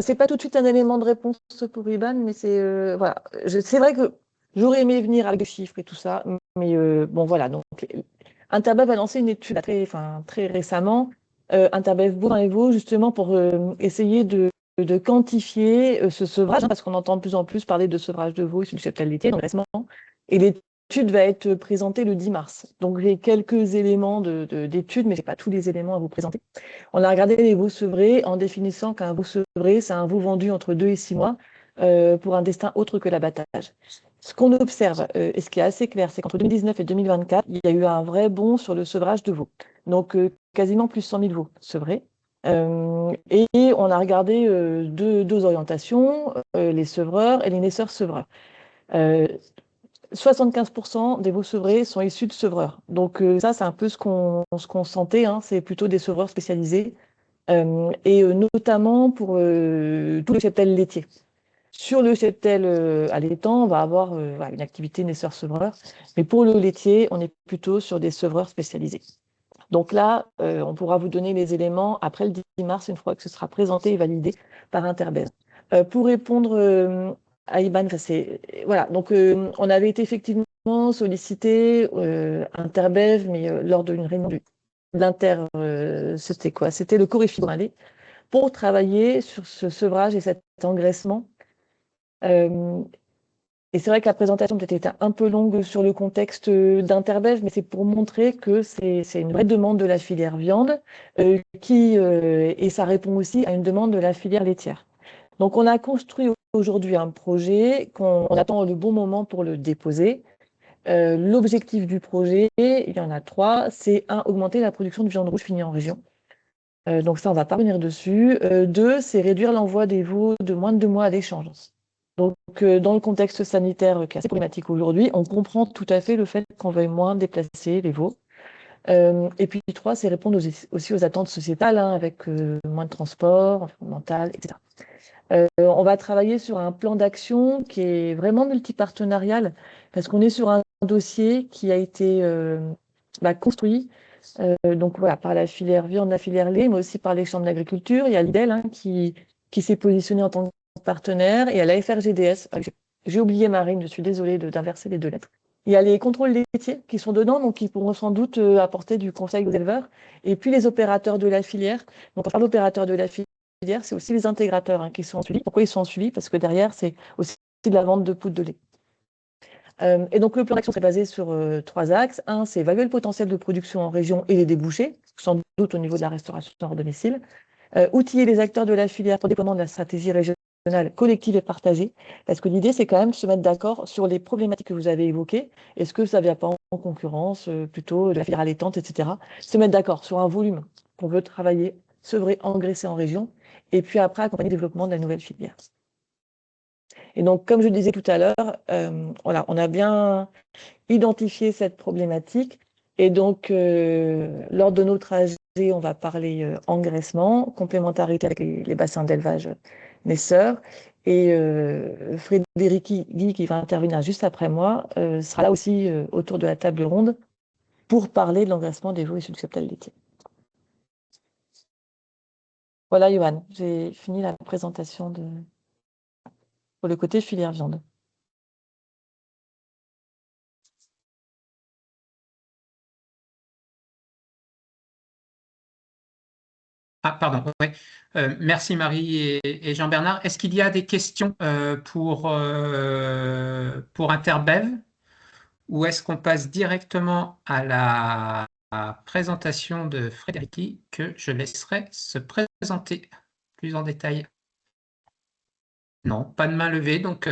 C'est pas tout de suite un élément de réponse pour Iban, mais voilà. C'est vrai que j'aurais aimé venir avec des chiffres et tout ça, mais bon, voilà. Donc, Interbev a lancé une étude très récemment, Interbev Bourg et Vaud, justement pour essayer de quantifier ce sevrage, hein, parce qu'on entend de plus en plus parler de sevrage de veau issu du cheptel laitier, donc récemment. Et l'étude va être présentée le 10 mars. Donc, j'ai quelques éléments d'étude, mais je n'ai pas tous les éléments à vous présenter. On a regardé les veaux sevrés en définissant qu'un veau sevré, c'est un veau vendu entre 2 et 6 mois pour un destin autre que l'abattage. Ce qu'on observe, et ce qui est assez clair, c'est qu'entre 2019 et 2024, il y a eu un vrai bond sur le sevrage de veaux. Donc, quasiment plus 100 000 veaux sevrés. Et on a regardé deux orientations, les sevreurs et les naisseurs-sevreurs. 75% des veaux sevrés sont issus de sevreurs. Donc ça, c'est un peu ce qu'on sentait, hein, c'est plutôt des sevreurs spécialisés, notamment pour tout le cheptel laitier. Sur le cheptel allaitant, on va avoir voilà, une activité naisseur-sevreur, mais pour le laitier, on est plutôt sur des sevreurs spécialisés. Donc là, on pourra vous donner les éléments après le 10 mars, une fois que ce sera présenté et validé par Interbev. Pour répondre à Iban, voilà. Donc on avait été effectivement sollicité Interbev, mais lors d'une réunion de l'Inter, c'était quoi? C'était le Coréfi pour travailler sur ce sevrage et cet engraissement. Et c'est vrai que la présentation peut-être était un peu longue sur le contexte d'Interbev, mais c'est pour montrer que c'est une vraie demande de la filière viande et ça répond aussi à une demande de la filière laitière. Donc on a construit aujourd'hui un projet qu'on attend le bon moment pour le déposer. L'objectif du projet, il y en a trois, c'est un, augmenter la production de viande rouge finie en région. Donc ça, on va pas revenir dessus. Deux, c'est réduire l'envoi des veaux de moins de 2 mois à l'échange. Donc, dans le contexte sanitaire qui est assez problématique aujourd'hui, on comprend tout à fait le fait qu'on veuille moins déplacer les veaux. Et puis, trois, c'est répondre aussi aux attentes sociétales, hein, avec moins de transport, environnemental, etc. On va travailler sur un plan d'action qui est vraiment multipartenarial, parce qu'on est sur un dossier qui a été construit donc voilà, par la filière viande, la filière lait, mais aussi par les chambres d'agriculture. Il y a l'IDEL qui s'est positionné en tant que partenaire, et il y a la FRGDS. J'ai oublié Marine, je suis désolée d'inverser les deux lettres. Il y a les contrôles laitiers qui sont dedans, donc qui pourront sans doute apporter du conseil aux éleveurs. Et puis les opérateurs de la filière. Donc, quand on parle d'opérateurs de la filière, c'est aussi les intégrateurs qui sont en suivi. Pourquoi ils sont en suivi? Parce que derrière, c'est aussi de la vente de poudre de lait. Et donc, le plan d'action serait basé sur 3 axes. Un, c'est évaluer le potentiel de production en région et les débouchés, sans doute au niveau de la restauration hors domicile. Outiller les acteurs de la filière pour le déploiement de la stratégie régionale collective et partagée. Parce que l'idée, c'est quand même de se mettre d'accord sur les problématiques que vous avez évoquées. Est-ce que ça ne vient pas en concurrence plutôt de la filière allaitante, etc. Se mettre d'accord sur un volume qu'on veut travailler, sevrer, engraisser en région. Et puis après, accompagner le développement de la nouvelle filière. Et donc, comme je disais tout à l'heure, voilà, on a bien identifié cette problématique. Et donc, lors de notre AG, on va parler engraissement, complémentarité avec les bassins d'élevage naisseurs. Et Frédéric Guy, qui va intervenir juste après moi, sera là aussi autour de la table ronde pour parler de l'engraissement des veaux issus du cheptel laitier. Voilà, Johan, j'ai fini la présentation pour le côté filière viande. Ah, pardon, oui. Merci Marie et Jean-Bernard. Est-ce qu'il y a des questions pour Interbev ou est-ce qu'on passe directement à la présentation de Frédéric que je laisserai se présenter plus en détail? Non, pas de main levée, donc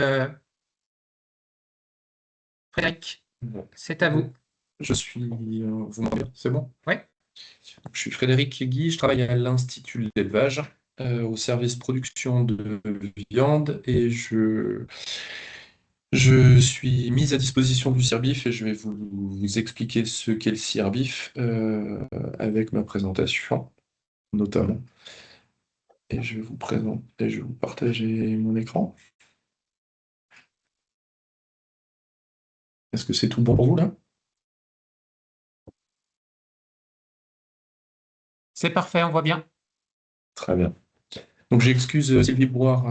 Frédéric, Bon. c'est à vous. Je suis. Vous m'entendez? C'est bon? Oui. Je suis Frédéric Guy, je travaille à l'Institut d'élevage, au service production de viande, et je suis mis à disposition du CIRBIF et je vais vous expliquer ce qu'est le CIRBIF avec ma présentation, notamment. Et je vais vous présenter, je vais vous partager mon écran. Est-ce que c'est tout bon pour vous là? C'est parfait, on voit bien. Très bien. Donc j'excuse Sylvie Brouard,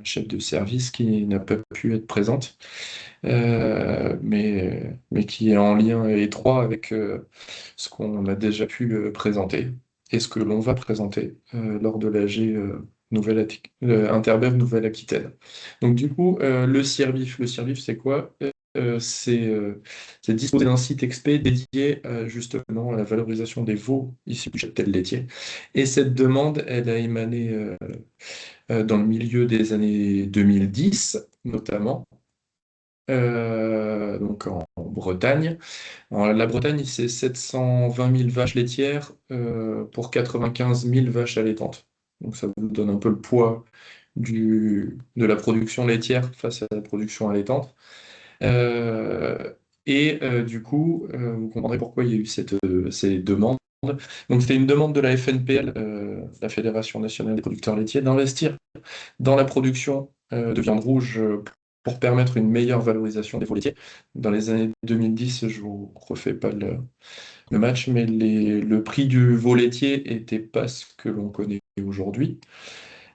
chef de service, qui n'a pas pu être présente, mais qui est en lien étroit avec ce qu'on a déjà pu présenter et ce que l'on va présenter lors de l'AG Interbev Nouvelle-Aquitaine. Donc du coup, le CIRBIF, c'est quoi? C'est disposer d'un site XP dédié justement à la valorisation des veaux issus du cheptel laitier. Et cette demande, elle a émané dans le milieu des années 2010, notamment, donc en Bretagne. La Bretagne, c'est 720 000 vaches laitières pour 95 000 vaches allaitantes. Donc ça vous donne un peu le poids de la production laitière face à la production allaitante. Du coup, vous comprendrez pourquoi il y a eu ces demandes. Donc c'était une demande de la FNPL, la Fédération nationale des producteurs laitiers, d'investir dans la production de viande rouge pour permettre une meilleure valorisation des veaux laitiers. Dans les années 2010, je ne vous refais pas le match, mais le prix du veau laitier n'était pas ce que l'on connaît aujourd'hui.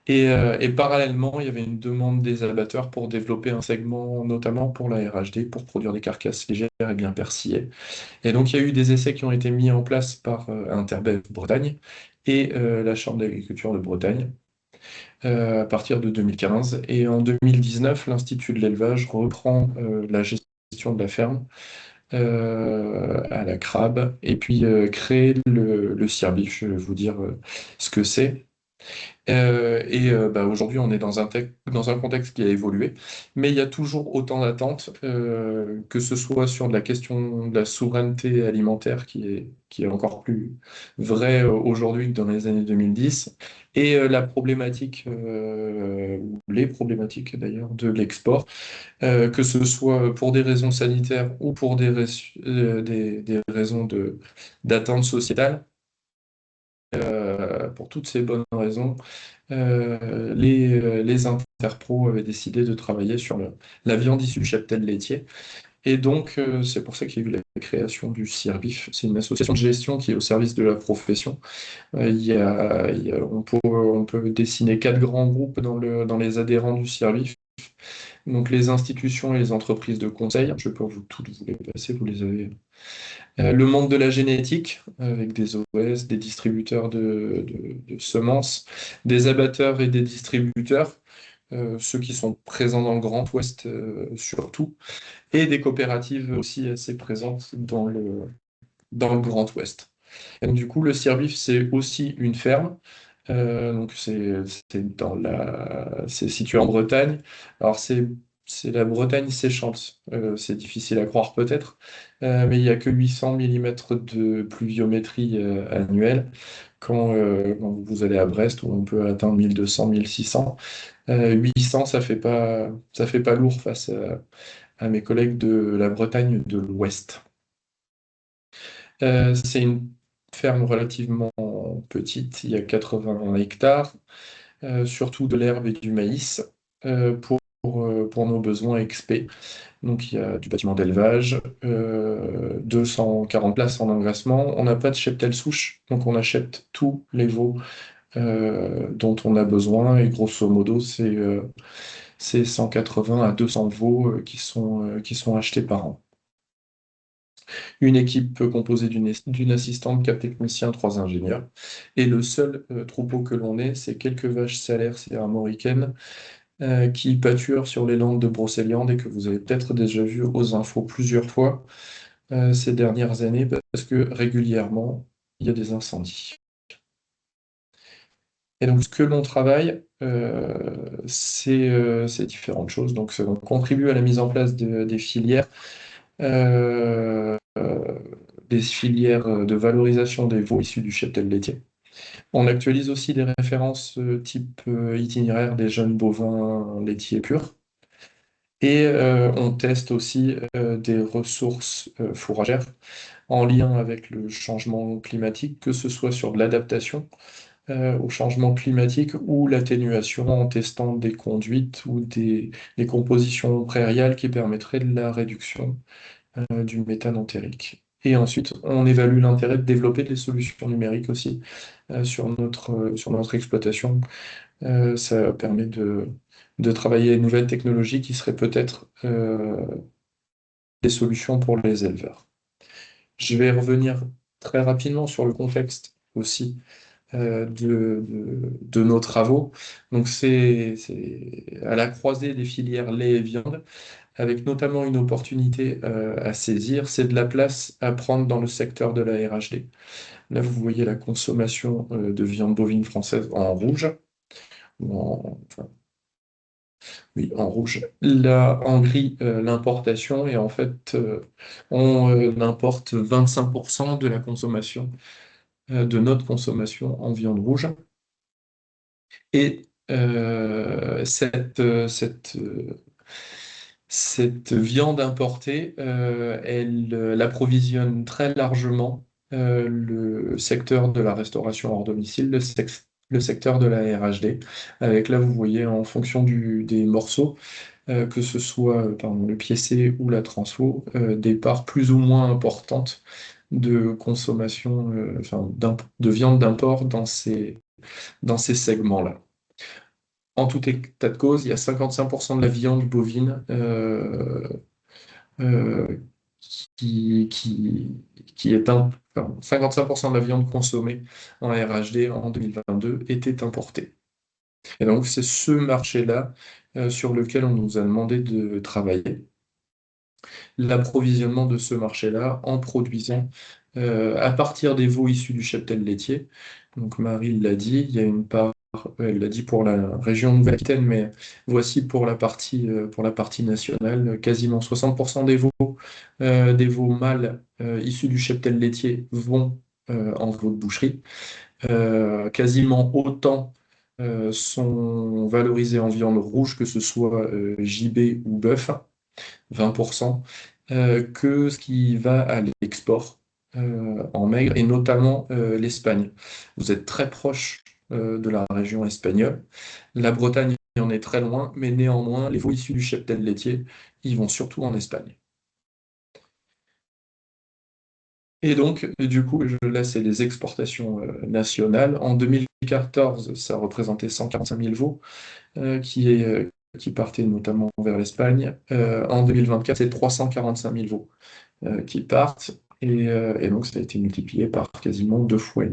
Et parallèlement, il y avait une demande des abatteurs pour développer un segment, notamment pour la RHD, pour produire des carcasses légères et bien persillées. Et donc, il y a eu des essais qui ont été mis en place par Interbev Bretagne et la Chambre d'agriculture de Bretagne à partir de 2015. Et en 2019, l'Institut de l'élevage reprend la gestion de la ferme à la crabe et puis crée le CIRBIF. Je vais vous dire ce que c'est. Aujourd'hui, on est dans un contexte qui a évolué, mais il y a toujours autant d'attentes, que ce soit sur la question de la souveraineté alimentaire qui est encore plus vraie aujourd'hui que dans les années 2010, et la problématique, ou les problématiques d'ailleurs, de l'export, que ce soit pour des raisons sanitaires ou pour des raisons d'atteinte sociétale. Pour toutes ces bonnes raisons, les interpros avaient décidé de travailler sur la viande issue du cheptel laitier. Et donc, c'est pour ça qu'il y a eu la création du CIRBIF. C'est une association de gestion qui est au service de la profession. On peut dessiner 4 grands groupes dans les adhérents du CIRBIF. Donc, les institutions et les entreprises de conseil. Je peux toutes vous les passer, vous les avez. Le monde de la génétique, avec des OS, des distributeurs de semences, des abatteurs et des distributeurs, ceux qui sont présents dans le Grand Ouest surtout, et des coopératives aussi assez présentes dans le Grand Ouest. Et donc, du coup, le CIRBIF, c'est aussi une ferme. Donc c'est situé en Bretagne. Alors c'est la Bretagne séchante. C'est difficile à croire peut-être, mais il n'y a que 800 mm de pluviométrie annuelle quand vous allez à Brest où on peut atteindre 1200, 1600. 800, ça fait pas lourd face à mes collègues de la Bretagne de l'Ouest. C'est une ferme relativement petite, il y a 80 hectares, surtout de l'herbe et du maïs pour nos besoins XP. Donc il y a du bâtiment d'élevage, 240 places en engraissement. On n'a pas de cheptel souche, donc on achète tous les veaux dont on a besoin, et grosso modo c'est 180 à 200 veaux qui sont achetés par an. Une équipe composée d'une assistante, 4 techniciens, 3 ingénieurs. Et le seul troupeau que l'on ait, c'est quelques vaches salaires armoricaines qui pâturent sur les landes de Brocéliande et que vous avez peut-être déjà vu aux infos plusieurs fois ces dernières années parce que régulièrement, il y a des incendies. Et donc, ce que l'on travaille, c'est différentes choses. Donc, on contribue à la mise en place des filières. Des filières de valorisation des veaux issus du cheptel laitier. On actualise aussi des références type itinéraire des jeunes bovins laitiers purs. Et on teste aussi des ressources fourragères en lien avec le changement climatique, que ce soit sur de l'adaptation au changement climatique ou l'atténuation en testant des conduites ou des compositions prairiales qui permettraient de la réduction du méthane entérique. Et ensuite, on évalue l'intérêt de développer des solutions numériques aussi sur notre exploitation. Ça permet de travailler à une nouvelle technologie qui serait peut-être des solutions pour les éleveurs. Je vais revenir très rapidement sur le contexte aussi de nos travaux. Donc c'est à la croisée des filières lait et viande, avec notamment une opportunité à saisir, c'est de la place à prendre dans le secteur de la RHD. Là, vous voyez la consommation de viande bovine française en rouge, enfin, oui, en rouge. Là, en gris, l'importation, et en fait, on importe 25% de la consommation, de notre consommation en viande rouge. Et cette viande importée, elle approvisionne très largement le secteur de la restauration hors domicile, le secteur de la RHD, avec là, vous voyez, en fonction des morceaux, que ce soit pardon, le piécé ou la transfo, des parts plus ou moins importantes de consommation, enfin, de viande d'import dans ces segments-là. En tout état de cause, il y a 55% de la viande bovine euh, qui est 55% de la viande consommée en RHD en 2022 était importée. Et donc c'est ce marché-là sur lequel on nous a demandé de travailler. L'approvisionnement de ce marché-là en produisant à partir des veaux issus du cheptel laitier. Donc Marie l'a dit, il y a une part, elle l'a dit pour la région Nouvelle-Aquitaine, mais voici pour la partie nationale, quasiment 60% des veaux mâles issus du cheptel laitier vont en veaux de boucherie. Quasiment autant sont valorisés en viande rouge, que ce soit JB ou bœuf, 20%, que ce qui va à l'export en maigre, et notamment l'Espagne. Vous êtes très proche de la région espagnole. La Bretagne en est très loin, mais néanmoins, les veaux issus du cheptel laitier, ils vont surtout en Espagne. Et donc, du coup, là, c'est les exportations nationales. En 2014, ça représentait 145 000 veaux qui partaient notamment vers l'Espagne. En 2024, c'est 345 000 veaux qui partent. Et donc, ça a été multiplié par quasiment 2,5 fois.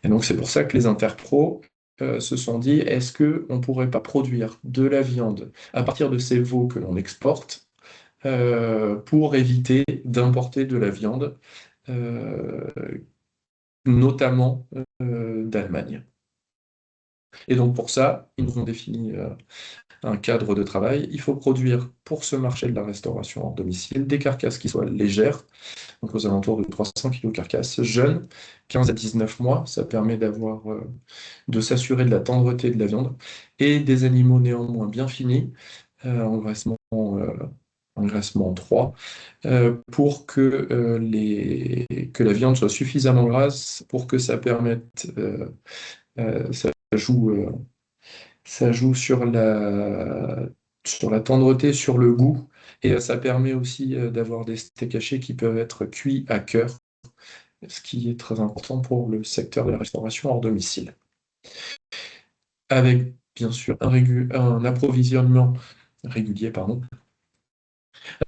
Et donc, c'est pour ça que les interpros se sont dit, est-ce qu'on ne pourrait pas produire de la viande à partir de ces veaux que l'on exporte pour éviter d'importer de la viande, notamment d'Allemagne. Et donc pour ça, ils nous ont défini un cadre de travail. Il faut produire pour ce marché de la restauration hors domicile des carcasses qui soient légères, donc aux alentours de 300 kg carcasses, jeunes, 15 à 19 mois, ça permet de s'assurer de la tendreté de la viande, et des animaux néanmoins bien finis, engraissement 3, pour que la viande soit suffisamment grasse pour que ça permette, ça joue sur la tendreté, sur le goût, et ça permet aussi d'avoir des steaks hachés qui peuvent être cuits à cœur, ce qui est très important pour le secteur de la restauration hors domicile. Avec bien sûr un approvisionnement régulier,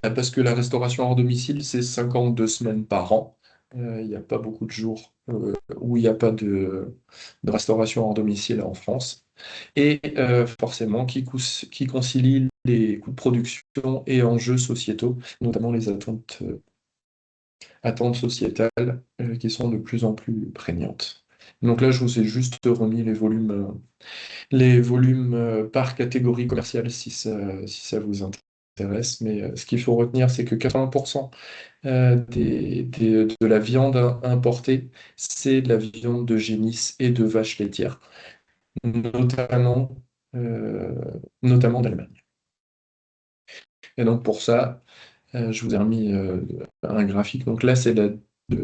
parce que la restauration hors domicile, c'est 52 semaines par an. Il n'y a pas beaucoup de jours où il n'y a pas de restauration hors domicile en France. Et forcément, qui concilie les coûts de production et enjeux sociétaux, notamment les attentes sociétales qui sont de plus en plus prégnantes. Donc là, je vous ai juste remis les volumes par catégorie commerciale si ça vous intéresse. Mais ce qu'il faut retenir, c'est que 80% de la viande importée, c'est de la viande de génisses et de vaches laitières, notamment d'Allemagne. Et donc pour ça, je vous ai remis un graphique. Donc là, c'est la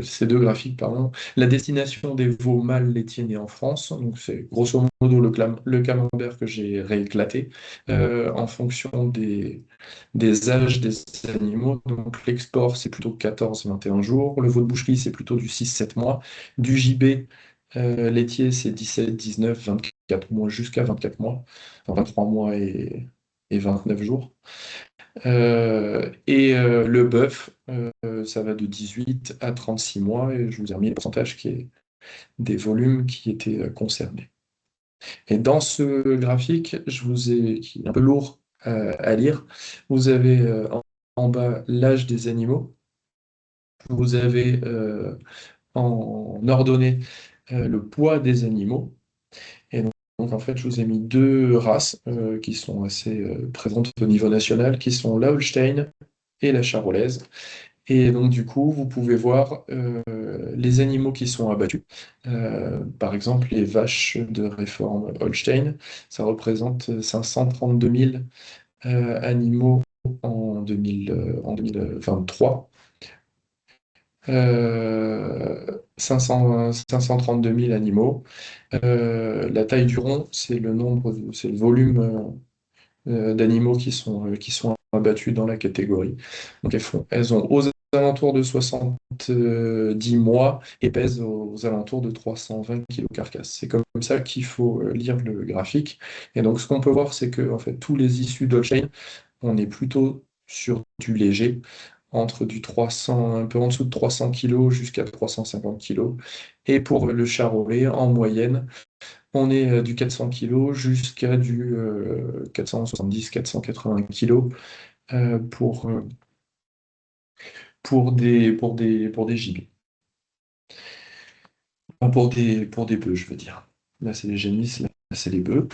ces deux graphiques, pardon, la destination des veaux mâles laitiers nés en France. Donc c'est grosso modo le camembert que j'ai rééclaté en fonction des âges des animaux. Donc l'export, c'est plutôt 14-21 jours. Le veau de boucherie, c'est plutôt du 6-7 mois. Du gibier laitier, c'est 17, 19, 24 mois jusqu'à 24 mois. Enfin, 23 mois et 29 jours. Le bœuf, ça va de 18 à 36 mois, et je vous ai remis le pourcentage qui est des volumes qui étaient concernés. Et dans ce graphique, qui est un peu lourd à lire, vous avez en bas l'âge des animaux, vous avez en ordonnée le poids des animaux, et donc, en fait, je vous ai mis deux races qui sont assez présentes au niveau national, qui sont la Holstein et la charolaise. Et donc, du coup, vous pouvez voir les animaux qui sont abattus. Par exemple, les vaches de réforme Holstein, ça représente 532 000 animaux en 2023. 532 000 animaux. La taille du rond, c'est le volume d'animaux qui sont abattus dans la catégorie. Donc elles ont aux alentours de 70 mois et pèsent aux alentours de 320 kg carcasse. C'est comme ça qu'il faut lire le graphique. Et donc ce qu'on peut voir, c'est que en fait, tous les issus d'Holstein, on est plutôt sur du léger, entre du 300, un peu en dessous de 300 kg jusqu'à 350 kg. Et pour le charolais, en moyenne, on est du 400 kg jusqu'à du 470-480 kg pour des gibiers. Enfin, pour des bœufs, je veux dire. Là, c'est les génisses, là, c'est les bœufs.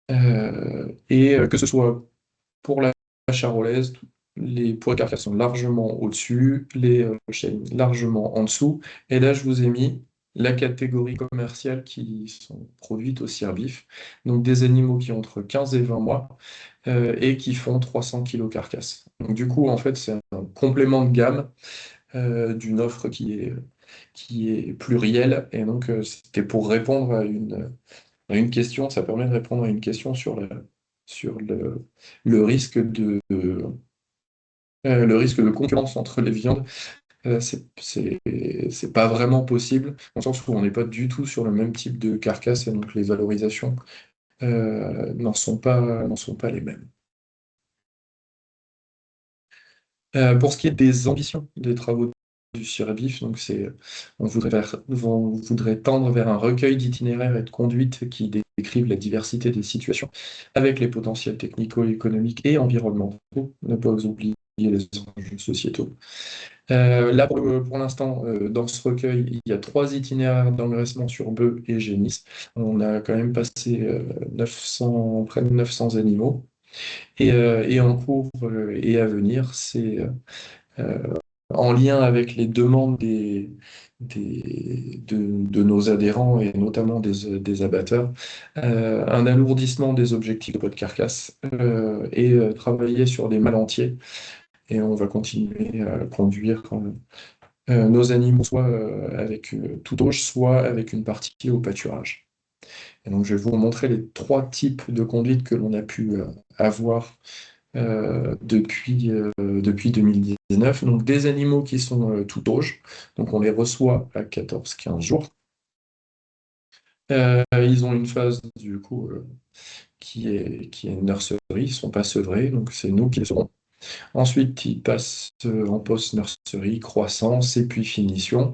Que ce soit pour la charolaise, les poids carcasse sont largement au-dessus, les chaînes largement en dessous. Et là, je vous ai mis la catégorie commerciale qui sont produites au cirbif. Donc des animaux qui ont entre 15 et 20 mois et qui font 300 kg carcasse. Donc du coup, en fait, c'est un complément de gamme d'une offre qui est plurielle. Et donc, c'était pour répondre à une question, ça permet de répondre à une question sur le risque le risque de concurrence entre les viandes. C'est pas vraiment possible, dans le sens où on n'est pas du tout sur le même type de carcasse, et donc les valorisations n'en sont pas les mêmes. Pour ce qui est des ambitions des travaux du Cirbif, donc on voudrait tendre vers un recueil d'itinéraires et de conduites qui décrivent la diversité des situations avec les potentiels technico-économiques et environnementaux, ne pas oublier les enjeux sociétaux. Là, pour l'instant, dans ce recueil, il y a 3 itinéraires d'engraissement sur bœufs et génisses. On a quand même passé près de 900 animaux. Et en cours et à venir, c'est en lien avec les demandes de nos adhérents et notamment des abatteurs, un alourdissement des objectifs de poids de carcasse et travailler sur des mâles entiers. Et on va continuer à conduire nos animaux soit avec tout auge, soit avec une partie au pâturage. Et donc je vais vous montrer les 3 types de conduite que l'on a pu avoir depuis 2019. Donc des animaux qui sont tout auge, donc on les reçoit à 14-15 jours. Ils ont une phase du coup qui est nurserie, ils ne sont pas sevrés, donc c'est nous qui les serons. Ensuite, ils passent en post-nurserie, croissance et puis finition.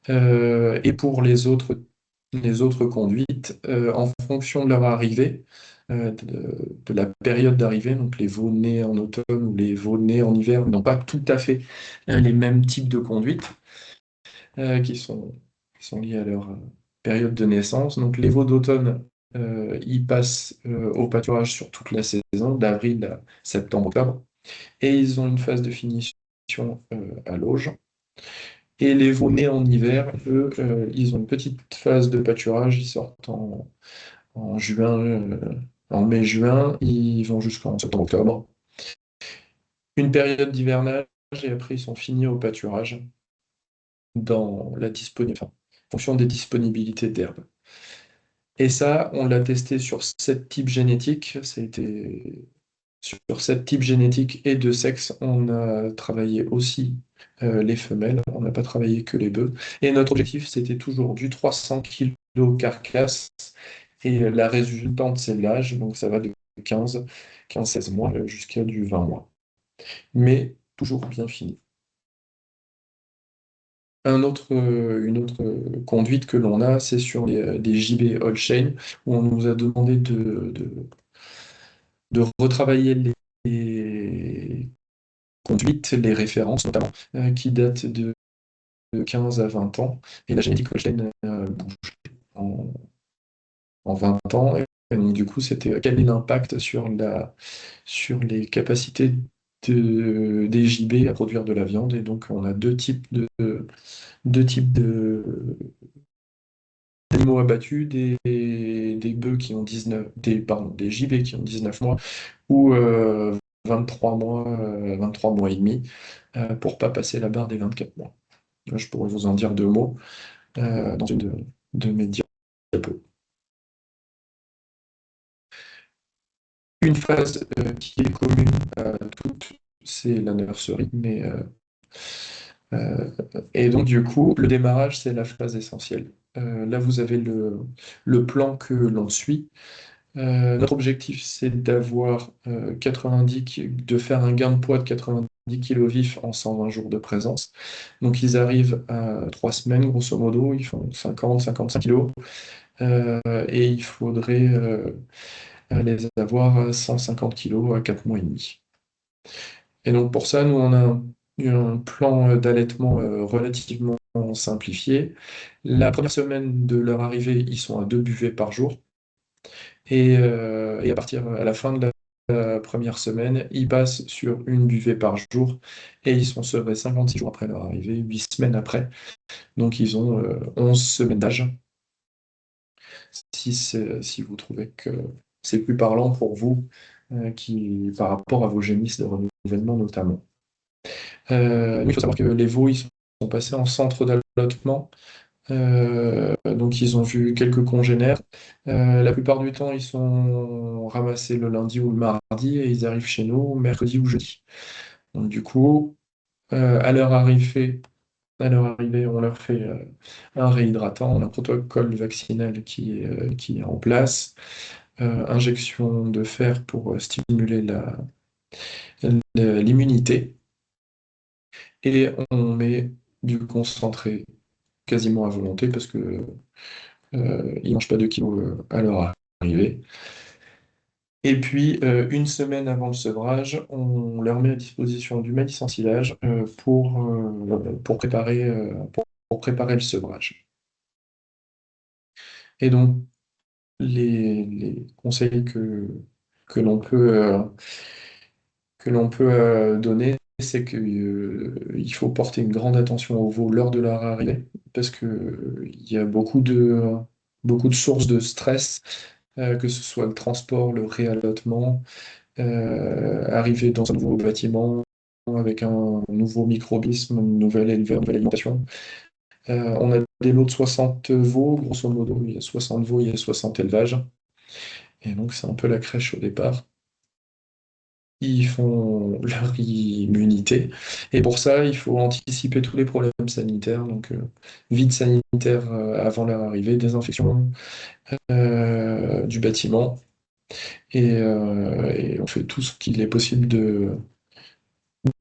Et pour les autres conduites, en fonction de leur arrivée, de la période d'arrivée, donc les veaux nés en automne ou les veaux nés en hiver n'ont pas tout à fait les mêmes types de conduite qui sont liés à leur période de naissance. Donc les veaux d'automne, ils passent au pâturage sur toute la saison, d'avril à septembre-octobre, et ils ont une phase de finition à l'auge. Et les veaux nés en hiver, eux, ils ont une petite phase de pâturage, ils sortent en juin, en mai-juin, ils vont jusqu'en septembre-octobre. Une période d'hivernage et après ils sont finis au pâturage. dans en fonction des disponibilités d'herbes. Et ça, on l'a testé sur 7 types génétiques. Ça a été sur 7 types génétiques et de sexe. On a travaillé aussi les femelles. On n'a pas travaillé que les bœufs. Et notre objectif, c'était toujours du 300 kg carcasse. Et la résultante, c'est l'âge. Donc ça va de 15-16 mois jusqu'à du 20 mois. Mais toujours bien fini. Une autre conduite que l'on a, c'est sur des JB All-Chain, où on nous a demandé de retravailler les conduites, les références notamment, qui datent de 15 à 20 ans. Et la génétique Holstein bouge en, en 20 ans. Et donc, du coup, c'était quel est l'impact sur les capacités des JB à produire de la viande. Et donc, on a deux types d'animaux abattus, des bœufs qui ont 19, des JB qui ont 19 mois ou 23 mois, 23 mois et demi, pour pas passer la barre des 24 mois. Je pourrais vous en dire 2 mots dans une de mes diapos. Une phase qui est commune à toutes, c'est la nurserie, et donc du coup, le démarrage, c'est la phase essentielle. Là, vous avez le plan que l'on suit. Notre objectif, c'est d'avoir de faire un gain de poids de 90 kg vifs en 120 jours de présence. Donc, ils arrivent à 3 semaines, grosso modo, ils font 50-55 kg. Et il faudrait les avoir à 150 kg à 4 mois et demi. Et donc, pour ça, nous, on a un plan d'allaitement relativement simplifié. La première semaine de leur arrivée, ils sont à 2 buvées par jour. Et à la fin de la première semaine, ils passent sur une buvée par jour et ils sont sevrés 56 jours après leur arrivée, 8 semaines après. Donc ils ont 11 semaines d'âge. Si vous trouvez que c'est plus parlant pour vous par rapport à vos génisses de renouvellement notamment. Il faut savoir que les veaux, ils sont passés en centre d'allottement. Donc ils ont vu quelques congénères. La plupart du temps, ils sont ramassés le lundi ou le mardi et ils arrivent chez nous mercredi ou jeudi. Donc du coup, à leur arrivée, on leur fait un réhydratant, on a un protocole vaccinal qui est en place, injection de fer pour stimuler l'immunité, et on met du concentré quasiment à volonté parce que ils ne mangent pas de kilos à leur arrivée. Et puis, une semaine avant le sevrage, on leur met à disposition du maïs en silage pour préparer le sevrage. Et donc, les conseils que l'on peut donner, c'est qu'il faut porter une grande attention aux veaux lors de leur arrivée, parce qu'il y a beaucoup de sources de stress, que ce soit le transport, le réallotement, arriver dans un nouveau bâtiment avec un nouveau microbisme, une nouvelle éleveur, une nouvelle alimentation. On a des lots de 60 veaux, grosso modo, il y a 60 veaux, il y a 60 élevages. Et donc c'est un peu la crèche au départ. Ils font leur immunité. Et pour ça, il faut anticiper tous les problèmes sanitaires. Donc, vide sanitaire avant leur arrivée, désinfection du bâtiment. Et on fait tout ce qu'il est possible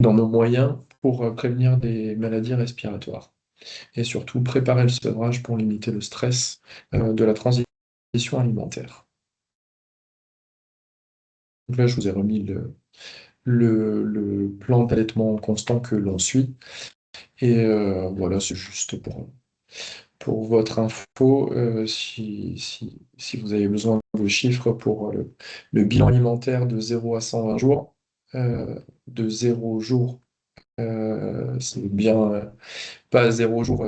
dans nos moyens pour prévenir des maladies respiratoires. Et surtout, préparer le sevrage pour limiter le stress de la transition alimentaire. Donc là, je vous ai remis le plan d'allaitement constant que l'on suit. Et voilà, c'est juste pour votre info, si vous avez besoin de vos chiffres pour le bilan alimentaire de 0 à 120 jours, de 0 jours, c'est bien pas 0 jours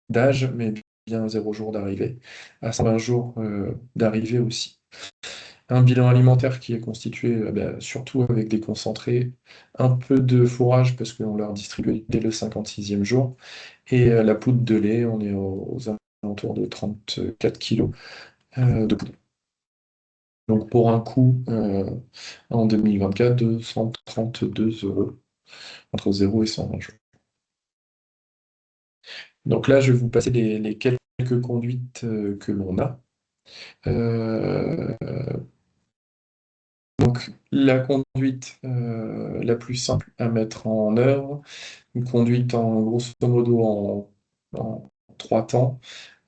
d'âge, mais bien 0 jours d'arrivée, à 120 jours d'arrivée aussi. Un bilan alimentaire qui est constitué surtout avec des concentrés, un peu de fourrage parce qu'on leur distribue dès le 56e jour, et la poudre de lait, on est aux alentours de 34 kg de poudre. Donc pour un coût en 2024 de 132 euros, entre 0 et 120 jours. Donc là, je vais vous passer les quelques conduites que l'on a. Euh, donc la conduite la plus simple à mettre en œuvre, une conduite en grosso modo en 3 temps.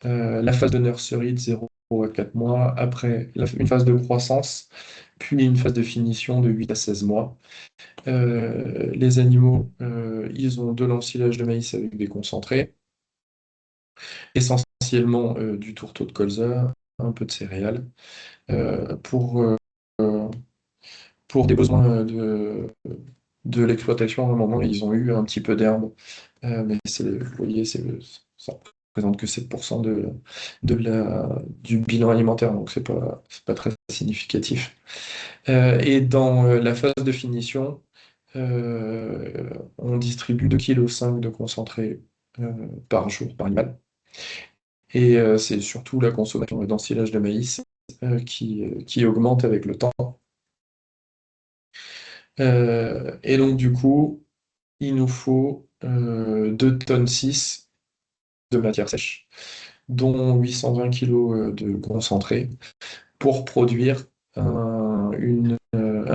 La phase de nurserie de 0 à 4 mois, après une phase de croissance, puis une phase de finition de 8 à 16 mois. Les animaux, ils ont de l'ensilage de maïs avec des concentrés, essentiellement du tourteau de colza, un peu de céréales, euh, pour, euh, pour des besoins de l'exploitation. À un moment, ils ont eu un petit peu d'herbe, mais vous voyez, ça représente que 7% du bilan alimentaire, donc c'est pas très significatif. Et dans la phase de finition, on distribue 2,5 kg de concentré par jour par animal. Et c'est surtout la consommation d'ensilage de maïs qui augmente avec le temps. Et donc du coup, il nous faut 2,6 tonnes de matière sèche, dont 820 kg de concentré, pour produire un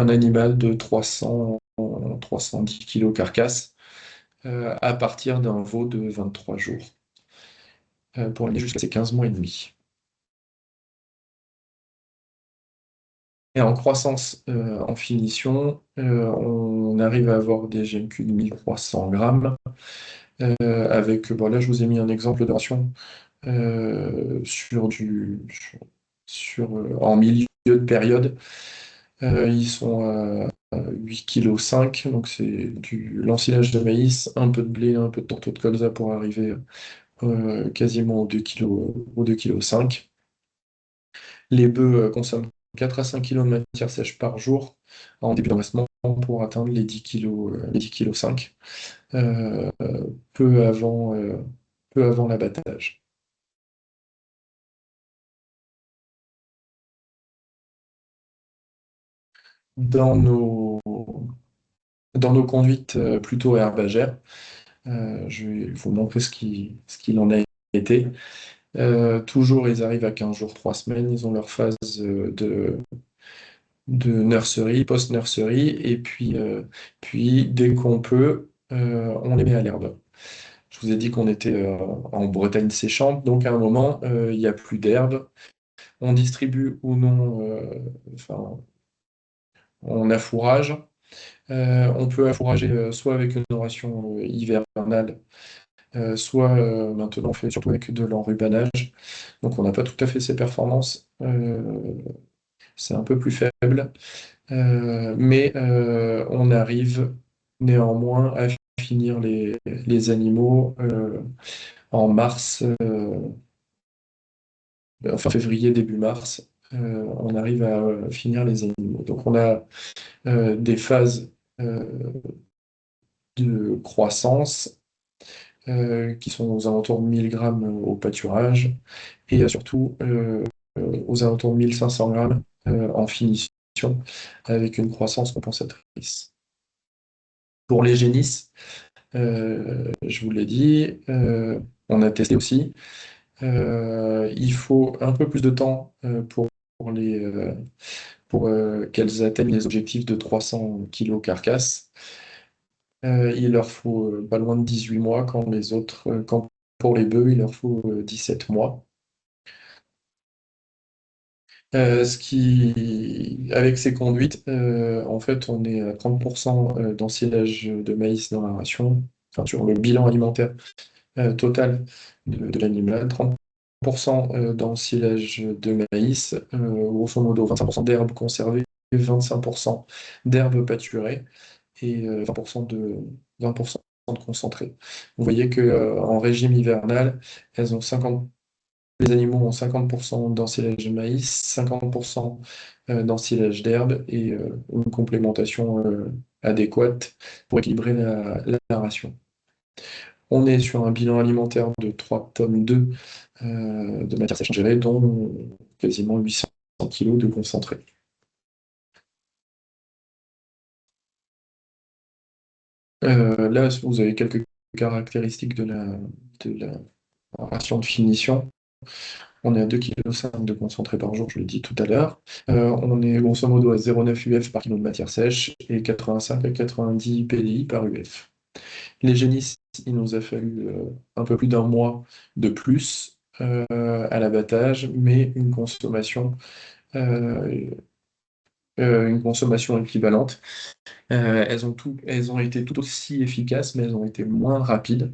animal de 310 kg carcasse à partir d'un veau de 23 jours, pour aller jusqu'à ses 15 mois et demi. Et en croissance, en finition, on arrive à avoir des GMQ de 1300 grammes. Avec, bon, là, je vous ai mis un exemple de ration en milieu de période. Ils sont à 8,5 kg, donc c'est l'ensilage de maïs, un peu de blé, un peu de tourteau de colza pour arriver quasiment aux 2 kg, aux 2,5 kg. Les bœufs consomment 4 à 5 kg de matière sèche par jour en début d'engraissement pour atteindre les 10 kg, les 10,5 kg peu avant l'abattage. Dans nos, dans nos conduites plutôt herbagères, je vais vous montrer ce qu'il en a été. Toujours, ils arrivent à 15 jours, 3 semaines, ils ont leur phase de nurserie, post-nurserie, et puis dès qu'on peut, on les met à l'herbe. Je vous ai dit qu'on était en Bretagne séchante, donc à un moment, il n'y a plus d'herbe. On distribue ou non, enfin, on affourrage. On peut affourager soit avec une ration hivernale, soit maintenant on fait surtout avec de l'enrubanage. Donc on n'a pas tout à fait ces performances. C'est un peu plus faible. Mais on arrive néanmoins à finir les animaux en mars, fin février, début mars. On arrive à finir les animaux. Donc on a des phases de croissance qui sont aux alentours de 1000 grammes au pâturage et surtout aux alentours de 1500 grammes en finition avec une croissance compensatrice. Pour les génisses, je vous l'ai dit, on a testé aussi. Il faut un peu plus de temps pour qu'elles atteignent les objectifs de 300 kg carcasse. Il leur faut pas loin de 18 mois, quand pour les bœufs, il leur faut 17 mois. Avec ces conduites, en fait, on est à 30% d'ensilage de maïs dans la ration, enfin sur le bilan alimentaire total de l'animal, 30% d'ensilage de maïs, grosso modo 25% d'herbes conservées, 25% d'herbes pâturées et 20% de concentré. Vous voyez qu'en régime hivernal, elles ont 50 les animaux ont 50% d'ensilage de maïs, 50% d'ensilage d'herbe et une complémentation adéquate pour équilibrer la ration. On est sur un bilan alimentaire de 3 tonnes de matière sèche ingérée, dont quasiment 800 kg de concentré. Là, vous avez quelques caractéristiques de la ration de finition. On est à 2,5 kg de concentré par jour, je l'ai dit tout à l'heure. On est grosso modo à 0,9 UF par kilo de matière sèche et 85 à 90 PDI par UF. Les génisses, il nous a fallu un peu plus d'un mois de plus à l'abattage, mais une consommation équivalente. Elles ont été tout aussi efficaces, mais elles ont été moins rapides.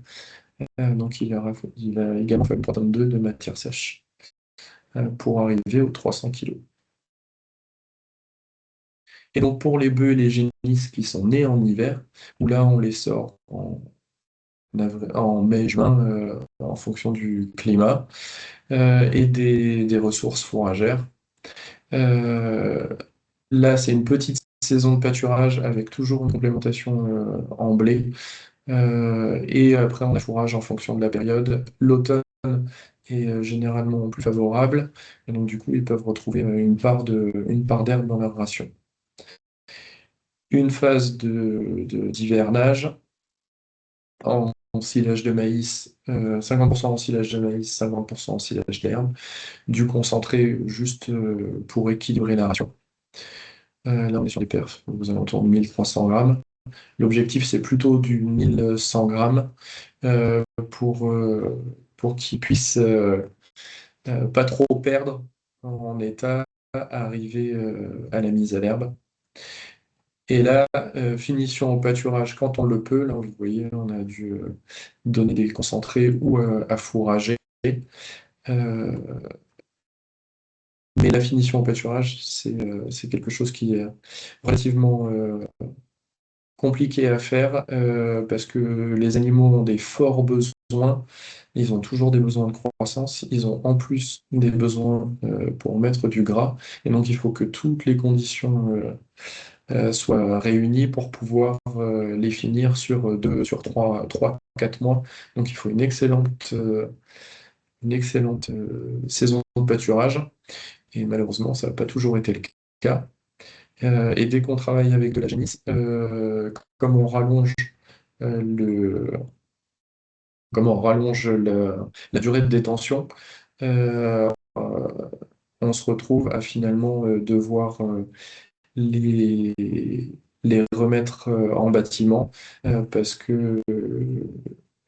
Donc il a également fallu 3,2 tonnes de matière sèche pour arriver aux 300 kg. Et donc pour les bœufs et les génisses qui sont nés en hiver, où là on les sort en mai-juin en fonction du climat et des ressources fourragères. Là c'est une petite saison de pâturage avec toujours une complémentation en blé. Et après on a fourrage en fonction de la période. L'automne est généralement plus favorable, et donc du coup ils peuvent retrouver une part d'herbe dans leur ration. Une phase d'hivernage en silage de maïs, 50% en silage de maïs, 50% en silage d'herbe, du concentré juste pour équilibrer la ration. Là on est sur des perfs aux alentours de 1300 grammes. L'objectif c'est plutôt du 1100 grammes pour qu'ils puissent pas trop perdre en état, arriver à la mise à l'herbe. Et là, finition au pâturage quand on le peut. Là, vous voyez, on a dû donner des concentrés ou à fourrager. Mais la finition au pâturage, c'est quelque chose qui est relativement compliqué à faire parce que les animaux ont des forts besoins. Ils ont toujours des besoins de croissance. Ils ont en plus des besoins pour mettre du gras. Et donc, il faut que toutes les conditions soient réunies pour pouvoir les finir sur 3, 4 mois. Donc il faut une excellente saison de pâturage. Et malheureusement, ça n'a pas toujours été le cas. Et dès qu'on travaille avec de la génisse, comme on rallonge la durée de détention, on se retrouve à finalement devoir les, les remettre en bâtiment parce que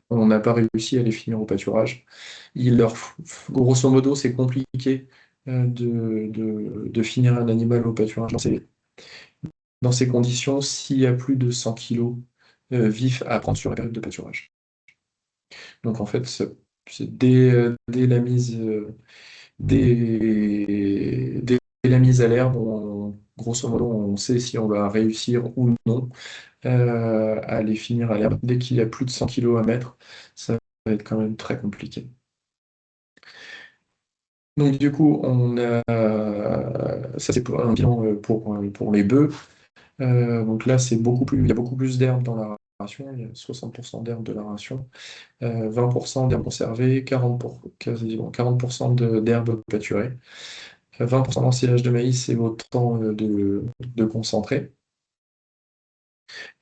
on n'a pas réussi à les finir au pâturage. Grosso modo, c'est compliqué de finir un animal au pâturage dans ces conditions s'il y a plus de 100 kg vifs à prendre sur la période de pâturage. Donc en fait, c'est dès la mise à l'herbe, grosso modo, on sait si on va réussir ou non à les finir à l'herbe. Dès qu'il y a plus de 100 kg à mettre, ça va être quand même très compliqué. Donc du coup, ça c'est pour un bilan pour les bœufs. Donc là, il y a beaucoup plus d'herbe dans la ration, il y a 60% d'herbe de la ration, 20% d'herbe conservée, quasiment 40% d'herbe pâturée, 20% d'ensilage de maïs et autant de concentré.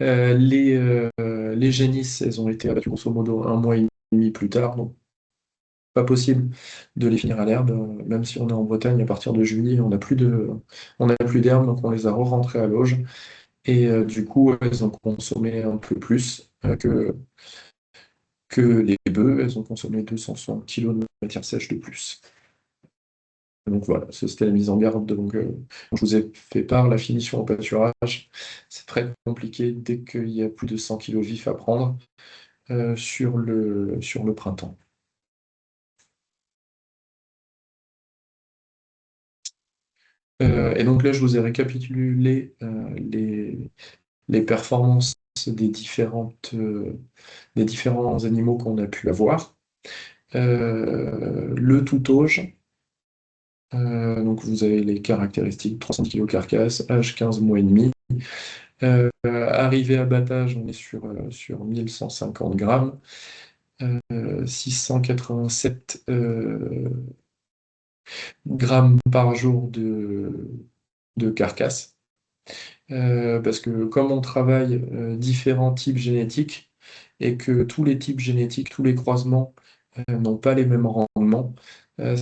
Les génisses, elles ont été abattues grosso modo un mois et demi plus tard, donc pas possible de les finir à l'herbe, même si on est en Bretagne à partir de juillet, on n'a plus d'herbe, donc on les a re-rentrées à l'auge. Et du coup, elles ont consommé un peu plus que les bœufs, elles ont consommé 260 kg de matière sèche de plus. Donc voilà, c'était la mise en garde. Donc, je vous ai fait part, la finition au pâturage, c'est très compliqué dès qu'il y a plus de 100 kg vifs à prendre sur le printemps. Et donc là, je vous ai récapitulé les performances des différents animaux qu'on a pu avoir. Le tout-auge, donc vous avez les caractéristiques 300 kg carcasse, âge 15 mois et demi. Arrivé à abattage, on est sur 1150 grammes, 687 grammes par jour de carcasse. Parce que comme on travaille différents types génétiques et que tous les types génétiques, tous les croisements n'ont pas les mêmes rendements,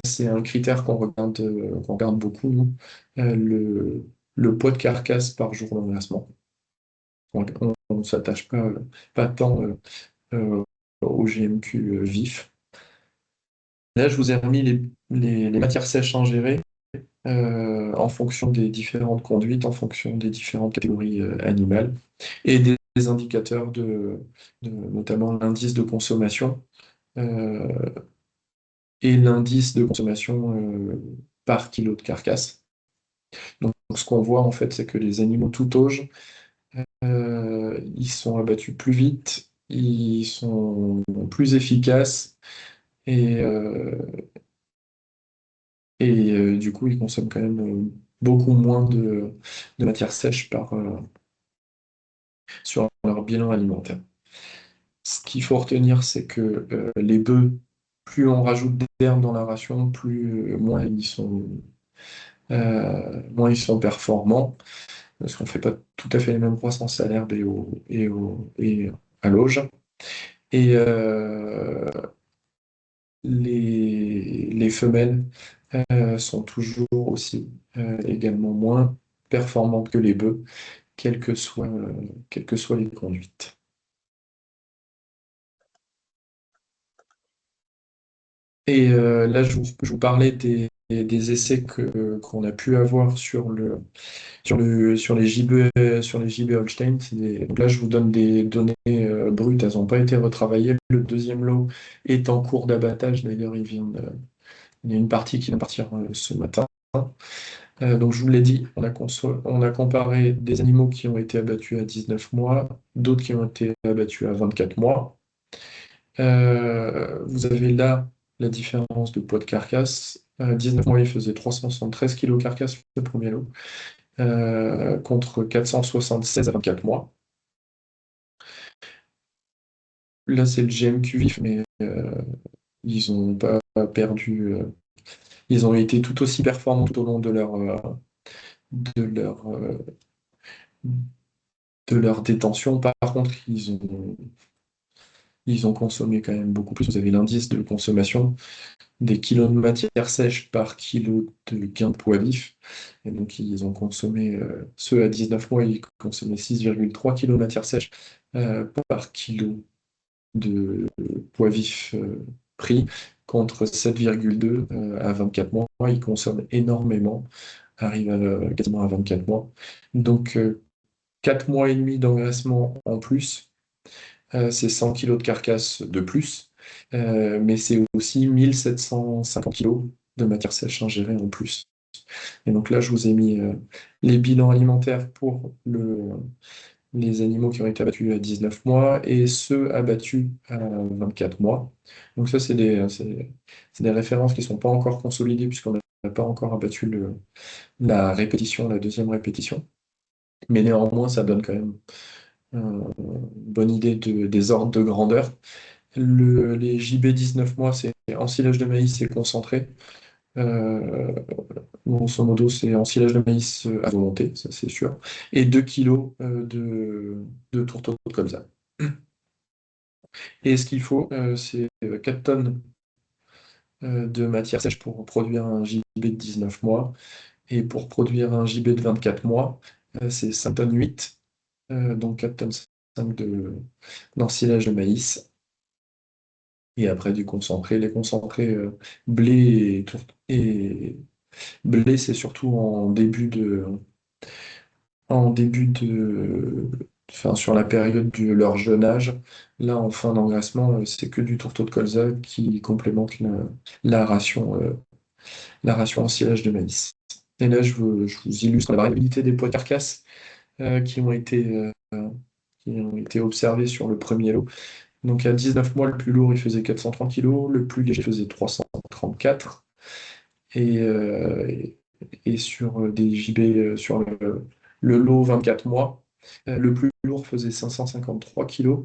c'est un critère qu'on regarde beaucoup, nous, le poids de carcasse par jour d'engraissement. On ne s'attache pas tant au GMQ vif. Là, je vous ai remis les matières sèches ingérées en fonction des différentes conduites, en fonction des différentes catégories animales, et des indicateurs notamment l'indice de consommation et l'indice de consommation par kilo de carcasse. Donc, ce qu'on voit en fait, c'est que les animaux tout auges, ils sont abattus plus vite, ils sont plus efficaces et du coup, ils consomment quand même beaucoup moins de matière sèche sur leur bilan alimentaire. Ce qu'il faut retenir, c'est que les bœufs, plus on rajoute d'herbe dans la ration, moins ils sont performants, parce qu'on ne fait pas tout à fait les mêmes croissances à l'herbe et à l'auge. Et les femelles sont toujours aussi également moins performantes que les bœufs, quelles que soient les conduites. Et là, je vous parlais des essais qu'on a pu avoir sur les JB Holstein. Donc là, je vous donne des données brutes, elles n'ont pas été retravaillées. Le deuxième lot est en cours d'abattage. D'ailleurs, il y a une partie qui vient de partir ce matin. Donc, je vous l'ai dit, on a comparé des animaux qui ont été abattus à 19 mois, d'autres qui ont été abattus à 24 mois. Vous avez là la différence de poids de carcasse. 19 mois, il faisait 373 kg carcasse le premier lot, contre 476 à 24 mois. Là, c'est le GMQ vif, mais ils n'ont pas perdu. Ils ont été tout aussi performants tout au long de leur détention. Par contre, ils ont consommé quand même beaucoup plus. Vous avez l'indice de consommation des kilos de matière sèche par kilo de gain de poids vif. Et donc, ils ont consommé, ceux à 19 mois, ils consommaient 6,3 kg de matière sèche par kilo de poids vif pris, contre 7,2 à 24 mois. Ils consomment énormément, arrivent quasiment à 24 mois. Donc, 4 mois et demi d'engraissement en plus, c'est 100 kg de carcasse de plus, mais c'est aussi 1750 kg de matière sèche ingérée en plus. Et donc là, je vous ai mis les bilans alimentaires pour les animaux qui ont été abattus à 19 mois et ceux abattus à 24 mois. Donc ça, c'est des références qui ne sont pas encore consolidées puisqu'on n'a pas encore abattu la deuxième répétition. Mais néanmoins, ça donne quand même une bonne idée des ordres de grandeur. Les JB 19 mois, c'est ensilage de maïs et concentré. Grosso modo, c'est ensilage de maïs à volonté, ça c'est sûr. Et 2 kg de tourteaux de colza. Et ce qu'il faut, c'est 4 tonnes de matière sèche pour produire un JB de 19 mois. Et pour produire un JB de 24 mois, c'est 5 tonnes 8, donc 4 tonnes 5 d'ensilage de maïs. Et après du concentré. Les concentrés blé et blé, c'est surtout enfin, sur la période de leur jeune âge. Là, en fin d'engraissement, c'est que du tourteau de colza qui complémente la ration ensilage de maïs. Et là, je vous illustre la variabilité des poids de carcasse qui ont été observés sur le premier lot. Donc à 19 mois, le plus lourd, il faisait 430 kg, le plus léger faisait 334. Et sur des JB, sur le lot 24 mois, le plus lourd faisait 553 kg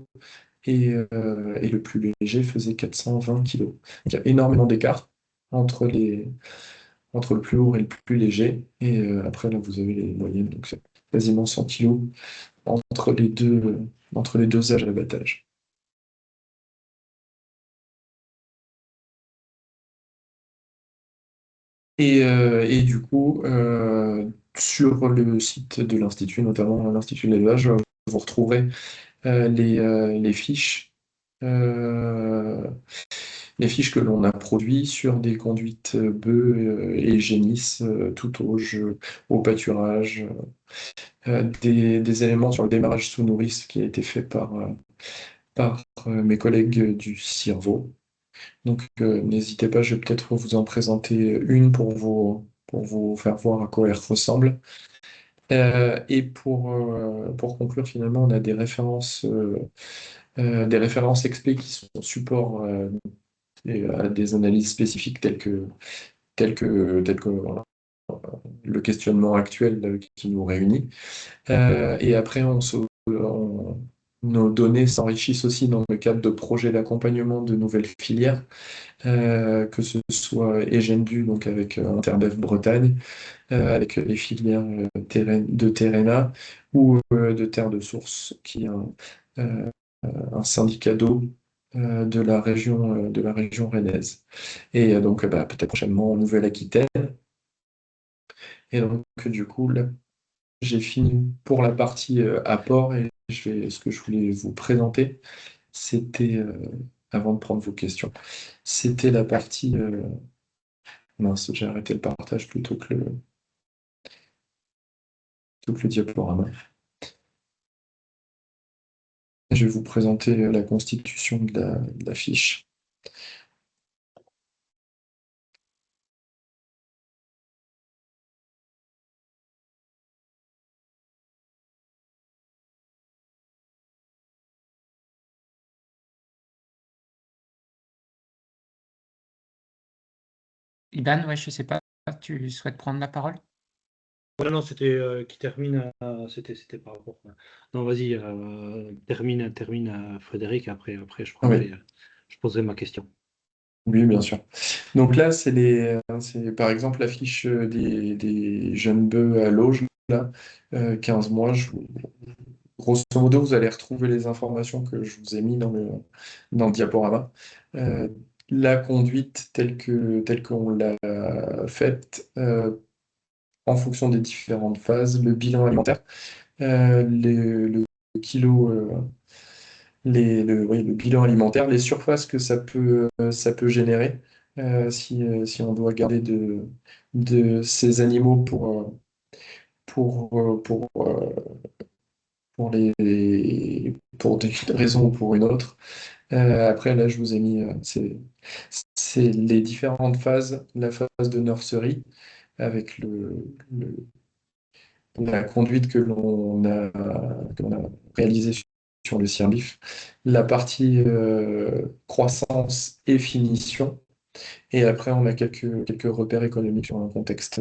et le plus léger faisait 420 kg. Donc il y a énormément d'écart entre entre le plus lourd et le plus léger. Et après, là, vous avez les moyennes, donc c'est quasiment 100 kg entre les deux âges à l'abattage. Et du coup, sur le site de l'Institut, notamment l'Institut de l'élevage, vous retrouverez les fiches, les fiches que l'on a produites sur des conduites bœufs et génisses, tout au pâturage, des éléments sur le démarrage sous nourrice qui a été fait par mes collègues du CIRVO. Donc n'hésitez pas, je vais peut-être vous en présenter une pour vous faire voir à quoi elle ressemble. Et pour conclure, finalement, on a des références XP qui sont support à des analyses spécifiques telles que voilà, le questionnement actuel qui nous réunit. Et après, nos données s'enrichissent aussi dans le cadre de projets d'accompagnement de nouvelles filières, que ce soit EGENDU, donc avec Interbev Bretagne, avec les filières de Terrena ou de Terre de Source, qui est un syndicat d'eau de la région rennaise. Et donc peut-être prochainement en Nouvelle-Aquitaine. Et donc du coup, là, j'ai fini pour la partie apport et ce que je voulais vous présenter, c'était, avant de prendre vos questions, c'était la partie... mince, j'ai arrêté le partage plutôt que le diaporama. Je vais vous présenter la constitution de la fiche. Iban, ouais, je ne sais pas, tu souhaites prendre la parole? Non, c'était qui termine. C'était par rapport. Non, vas-y, termine Frédéric. Après, Oui, je poserai ma question. oui, bien sûr. Donc là, c'est par exemple la fiche des jeunes bœufs à l'auge, là, 15 mois. Grosso modo, vous allez retrouver les informations que je vous ai mis dans le diaporama. Euh, la conduite telle qu'on l'a faite en fonction des différentes phases, le bilan alimentaire, le kilo, oui, le bilan alimentaire, les surfaces que ça peut générer si on doit garder de ces animaux pour pour des raisons ou pour une autre. Après, là, je vous ai mis c'est les différentes phases, la phase de nursery avec la conduite que l'on a réalisée sur le CIRBIF, la partie croissance et finition, et après on a quelques repères économiques sur un contexte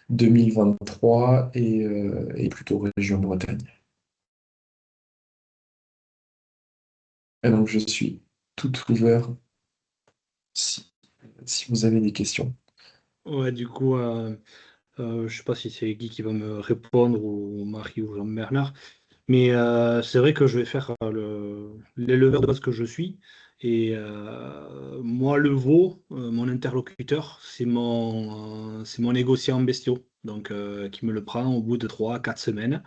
2023 et plutôt région Bretagne. Et donc je suis tout ouvert si vous avez des questions. Ouais, du coup, je sais pas si c'est Guy qui va me répondre ou Marie ou Jean-Bernard, mais c'est vrai que je vais faire l'éleveur de base que je suis. Et moi, le veau, mon interlocuteur, c'est mon négociant en bestiaux, donc qui me le prend au bout de 3 à 4 semaines.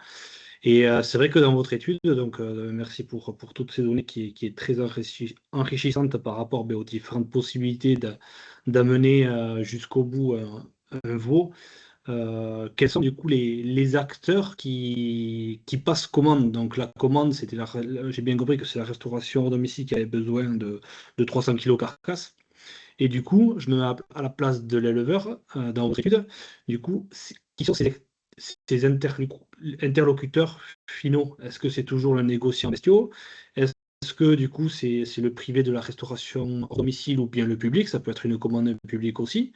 Et c'est vrai que dans votre étude, donc merci pour toutes ces données qui est très enrichissante par rapport aux différentes possibilités d'amener jusqu'au bout un veau. Quels sont du coup les acteurs qui passent commande? Donc la commande, j'ai bien compris que c'est la restauration hors domicile qui avait besoin de 300 kilos carcasse. Et du coup, je me mets à la place de l'éleveur dans votre étude. Du coup, qui sont ces interlocuteurs finaux? Est-ce que c'est toujours le négociant bestiaux? Est-ce est-ce que du coup c'est le privé de la restauration hors domicile ou bien le public, ça peut être une commande publique aussi,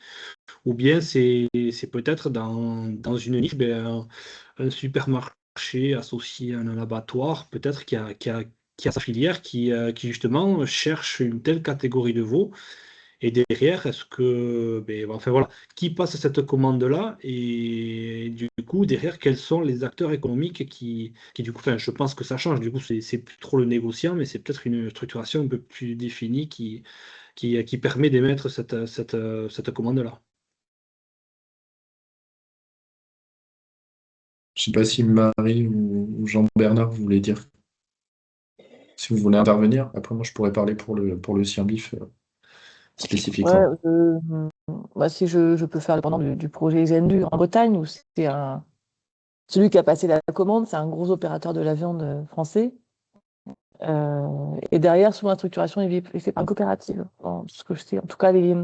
ou bien c'est peut-être dans une niche, un supermarché associé à un abattoir, peut-être qui a sa filière, qui justement cherche une telle catégorie de veaux. Et derrière, est-ce que, enfin voilà, qui passe cette commande-là et du coup, derrière, quels sont les acteurs économiques qui du coup, enfin, je pense que ça change. Du coup, c'est plus trop le négociant, mais c'est peut-être une structuration un peu plus définie qui permet d'émettre cette commande-là. Je sais pas si Marie ou Jean-Bernard voulaient dire, si vous voulez intervenir. Après, moi, je pourrais parler pour le Sirbif Ouais, spécifiquement. si je peux faire le pendant du projet Zendu en Bretagne, où c'est celui qui a passé la commande, c'est un gros opérateur de la viande français. Et derrière, souvent la structuration est faite par une coopérative, en ce que je sais. En tout cas, les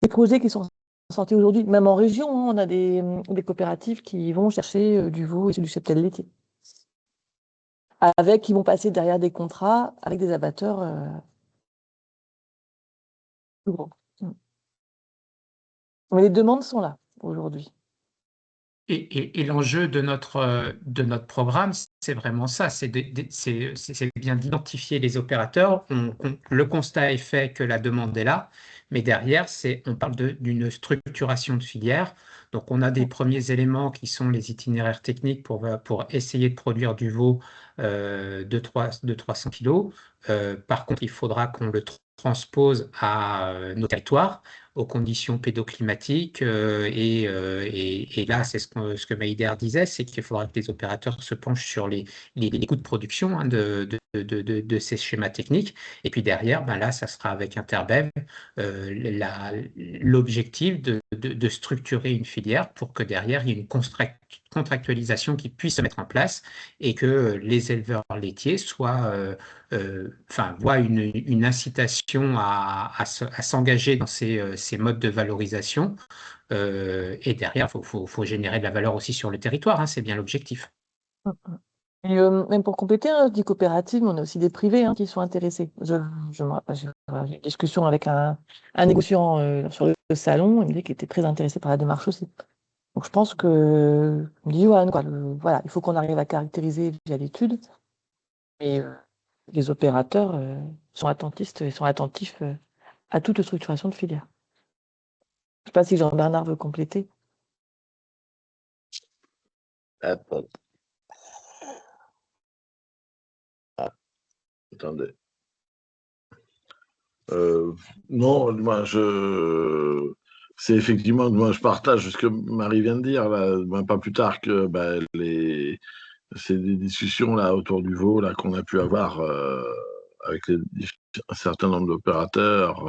projets qui sont sortis aujourd'hui, même en région, hein, on a des coopératives qui vont chercher du veau et du cheptel laitier. Qui vont passer derrière des contrats avec des abatteurs plus gros. Mais les demandes sont là aujourd'hui. Et l'enjeu de notre programme, c'est vraiment ça, c'est bien d'identifier les opérateurs. Le constat est fait que la demande est là, mais derrière, on parle d'une structuration de filière. Donc, on a des premiers éléments qui sont les itinéraires techniques pour essayer de produire du veau de 300 kilos. Par contre, il faudra qu'on le transpose à nos territoires, aux conditions pédoclimatiques. Et là, c'est ce que Maïder disait, c'est qu'il faudra que les opérateurs se penchent sur les coûts de production, hein, de ces schémas techniques. Et puis derrière, là, ça sera avec Interbev l'objectif de structurer une filière pour que derrière, il y ait une contractualisation qui puisse se mettre en place et que les éleveurs laitiers voient une incitation à s'engager dans ces modes de valorisation. Et derrière, il faut générer de la valeur aussi sur le territoire, hein, c'est bien l'objectif. Et même pour compléter, hein, je dis coopérative, mais on a aussi des privés qui sont intéressés. Je me rappelle, j'ai eu une discussion avec un négociant sur le salon, il me dit qu'il était très intéressé par la démarche aussi. Donc je pense que, me dit Johan, voilà, il faut qu'on arrive à caractériser via l'étude, mais les opérateurs sont attentifs à toute structuration de filière. Je ne sais pas si Jean-Bernard veut compléter. Attends. Ah, attendez. Non, c'est effectivement, moi je partage ce que Marie vient de dire, là, pas plus tard que c'est des discussions là autour du veau là qu'on a pu avoir avec un certain nombre d'opérateurs,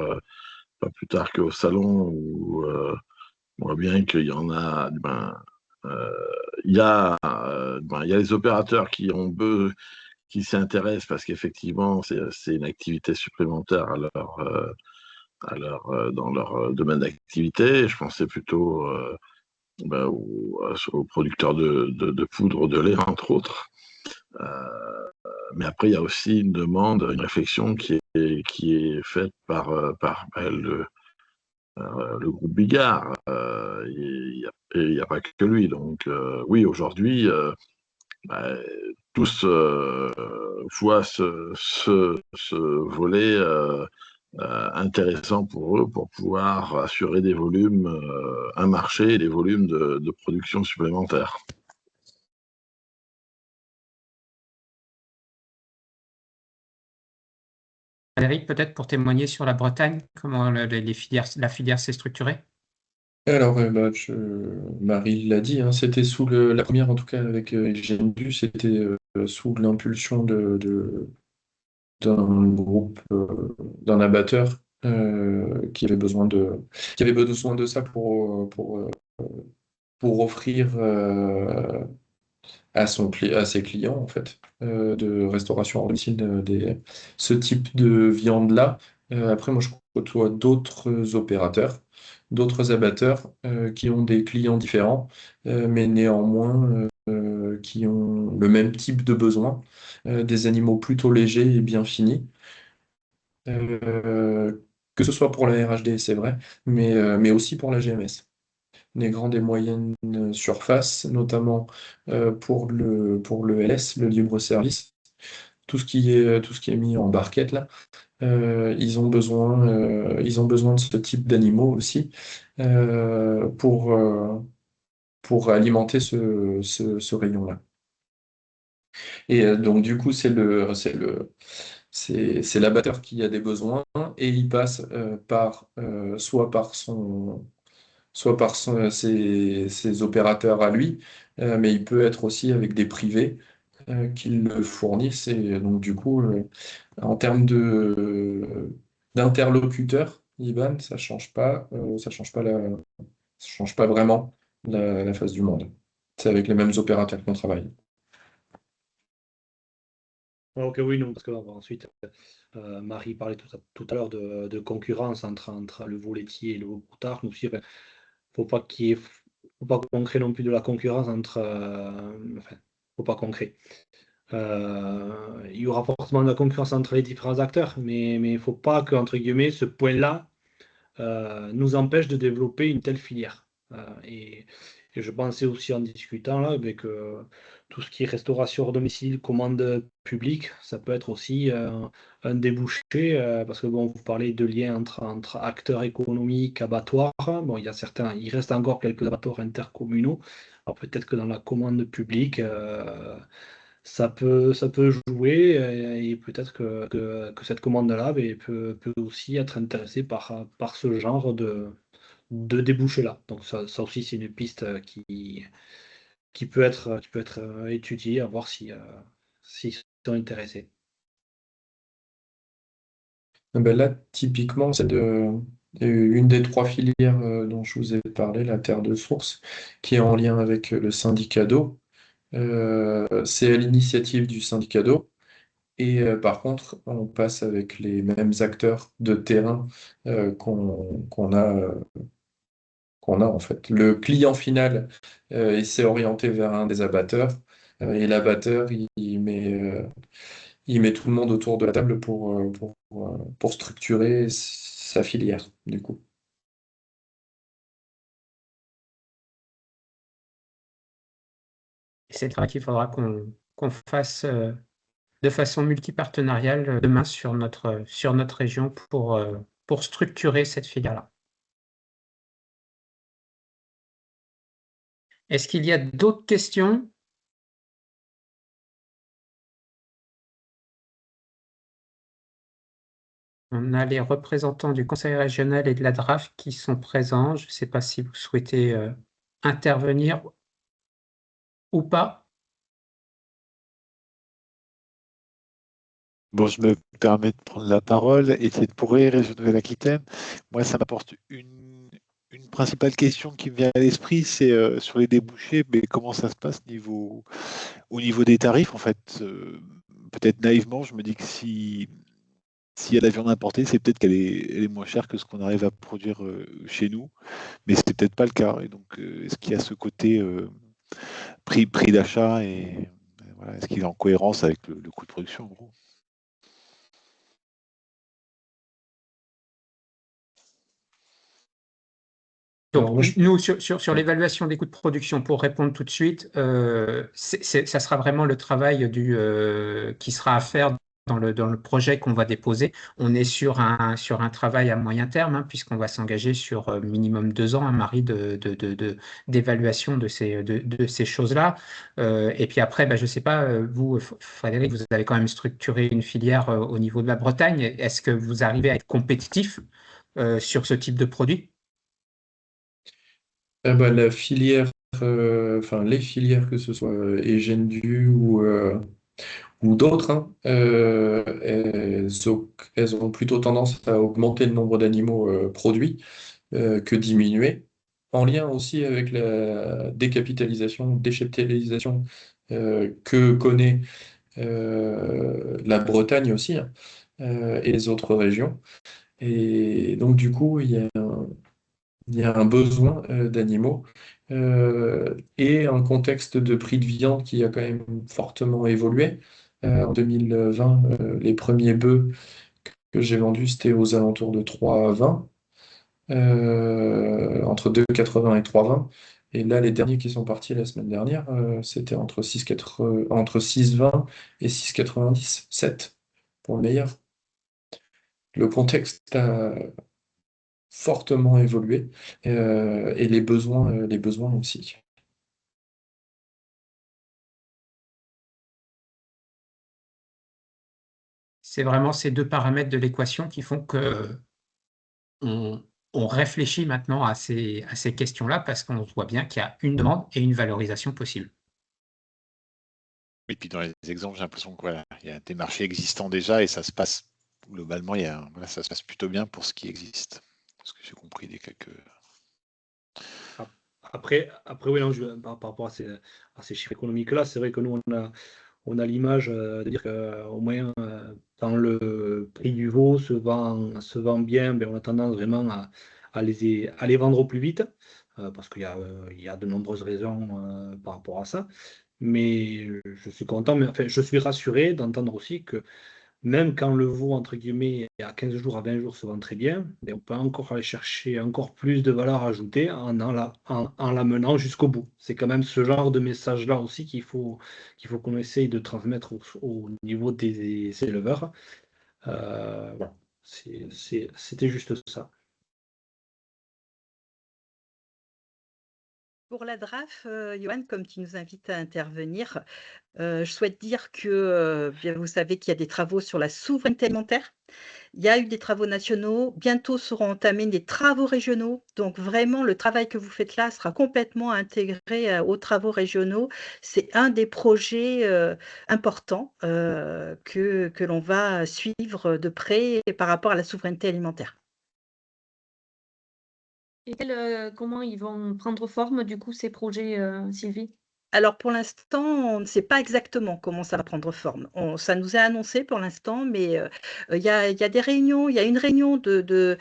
pas plus tard qu'au salon où on voit bien qu'il y en a, il y a les opérateurs qui s'intéressent parce qu'effectivement c'est une activité supplémentaire dans leur domaine d'activité. Je pensais plutôt aux producteurs de poudre de lait, entre autres. Mais après, il y a aussi une demande, une réflexion qui est faite par le groupe Bigard. Il n'y a pas que lui. Donc, oui, aujourd'hui, tous voient ce volet intéressant pour eux pour pouvoir assurer des volumes, un marché et des volumes de production supplémentaires. Frédéric, peut-être pour témoigner sur la Bretagne, comment la filière s'est structurée? Alors, Marie l'a dit, hein, c'était la première, en tout cas avec Gendu, c'était sous l'impulsion d'un groupe, d'un abatteur qui avait besoin de ça pour offrir à ses clients, en fait, de restauration à domicile, ce type de viande-là. Après, moi, je côtoie d'autres opérateurs, d'autres abatteurs qui ont des clients différents, mais néanmoins qui ont le même type de besoin, des animaux plutôt légers et bien finis. Que ce soit pour la RHD, c'est vrai, mais aussi pour la GMS. Les grandes et moyennes surfaces, notamment pour le LS, le libre service, tout ce qui est mis en barquette là, ils ont besoin de ce type d'animaux aussi euh, pour, euh, pour alimenter ce rayon-là. Et donc du coup, c'est l'abatteur qui a des besoins et il passe soit par ses opérateurs à lui, mais il peut être aussi avec des privés qui le fournissent. Et donc, du coup, en termes d'interlocuteur, IBAN, ça change pas vraiment la face du monde. C'est avec les mêmes opérateurs qu'on travaille. Ok, oui, non, parce que ensuite, Marie parlait tout à l'heure de concurrence entre le veau laitier et le veau broutard. Nous aussi, enfin, faut pas faut pas qu'on crée non plus de la concurrence entre, enfin, faut pas qu'on crée. Il y aura forcément de la concurrence entre les différents acteurs, mais il ne faut pas que, entre guillemets, ce point-là nous empêche de développer une telle filière. Et je pensais aussi en discutant là, que tout ce qui est restauration hors domicile, commande publique, ça peut être aussi un débouché, parce que bon, vous parlez de liens entre acteurs économiques, abattoirs. Bon, il reste encore quelques abattoirs intercommunaux. Alors peut-être que dans la commande publique, ça peut jouer et peut-être que cette commande-là peut aussi être intéressée par ce genre de débouché-là. Donc ça aussi, c'est une piste qui peut être étudiée, à voir s'ils sont intéressés. Ah ben là, typiquement, une des trois filières dont je vous ai parlé, la terre de source, qui est en lien avec le syndicat d'eau. C'est à l'initiative du syndicat d'eau. Et par contre, on passe avec les mêmes acteurs de terrain qu'on a en fait. Le client final, il s'est orienté vers un des abatteurs et l'abatteur, il met tout le monde autour de la table pour structurer sa filière, du coup. C'est le travail qu'il faudra qu'on fasse de façon multipartenariale demain sur notre région pour structurer cette filière-là. Est-ce qu'il y a d'autres questions? On a les représentants du conseil régional et de la DRAF qui sont présents. Je ne sais pas si vous souhaitez intervenir ou pas. Bon, je me permets de prendre la parole et c'est pour Région Nouvelle-Aquitaine. Moi, ça m'apporte une principale question qui me vient à l'esprit, c'est sur les débouchés, mais comment ça se passe au niveau des tarifs, en fait. Peut-être naïvement, je me dis que s'il y a de la viande importée, c'est peut-être elle est moins chère que ce qu'on arrive à produire chez nous, mais c'est peut-être pas le cas. Et donc, est-ce qu'il y a ce côté prix d'achat et voilà, est-ce qu'il est en cohérence avec le coût de production, en gros? Donc, Alors, moi, nous, sur l'évaluation des coûts de production, pour répondre tout de suite, ça sera vraiment le travail qui sera à faire dans le projet qu'on va déposer. On est sur un travail à moyen terme, hein, puisqu'on va s'engager sur minimum 2 ans, un Marie, d'évaluation de ces choses-là. Et puis après, je ne sais pas, vous, Frédéric, vous avez quand même structuré une filière au niveau de la Bretagne. Est-ce que vous arrivez à être compétitif sur ce type de produit? la filière, enfin les filières, que ce soit Egendu ou d'autres, hein, elles ont plutôt tendance à augmenter le nombre d'animaux produits que diminuer, en lien aussi avec la décapitalisation, décheptalisation que connaît la Bretagne aussi, hein, et les autres régions. Et donc du coup, il y a un besoin d'animaux et un contexte de prix de viande qui a quand même fortement évolué. En 2020, les premiers bœufs que j'ai vendus, c'était aux alentours de 3,20, entre 2,80 et 3,20. Et là, les derniers qui sont partis la semaine dernière, c'était entre 6,20 et 6,90, 7 pour le meilleur. Le contexte a fortement évolué et les besoins aussi. C'est vraiment ces deux paramètres de l'équation qui font que on réfléchit maintenant à ces questions-là parce qu'on voit bien qu'il y a une demande et une valorisation possible. Et puis dans les exemples, j'ai l'impression que voilà, il y a des marchés existants déjà et ça se passe globalement, voilà, ça se passe plutôt bien pour ce qui existe. Ce que j'ai compris des quelques. Après oui, non, par rapport à ces chiffres économiques-là, c'est vrai que nous, on a l'image de dire qu'au moins, quand le prix du veau se vend bien, ben, on a tendance vraiment à les vendre au plus vite, parce qu'il y a de nombreuses raisons par rapport à ça. Mais je suis content, mais enfin, je suis rassuré d'entendre aussi que même quand le veau, entre guillemets, à 15 jours, à 20 jours, se vend très bien, ben, on peut encore aller chercher encore plus de valeur ajoutée en l'amenant jusqu'au bout. C'est quand même ce genre de message-là aussi qu'il faut qu'on essaye de transmettre au niveau des éleveurs. Voilà. C'était juste ça. Pour la DRAF, Johan, comme tu nous invites à intervenir, je souhaite dire que bien, vous savez qu'il y a des travaux sur la souveraineté alimentaire. Il y a eu des travaux nationaux, bientôt seront entamés des travaux régionaux. Donc vraiment, le travail que vous faites là sera complètement intégré aux travaux régionaux. C'est un des projets importants que l'on va suivre de près par rapport à la souveraineté alimentaire. Et comment ils vont prendre forme, du coup, ces projets, Sylvie? Alors pour l'instant, on ne sait pas exactement comment ça va prendre forme. Ça nous est annoncé pour l'instant, mais il y a des réunions, il y a une réunion de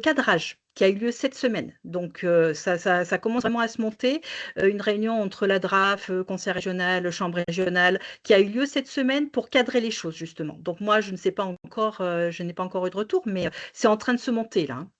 cadrage qui a eu lieu cette semaine. Donc ça commence vraiment à se monter. Une réunion entre la DRAF, conseil régional, chambre régionale, qui a eu lieu cette semaine pour cadrer les choses justement. Donc moi, je ne sais pas encore, je n'ai pas encore eu de retour, mais c'est en train de se monter là, hein.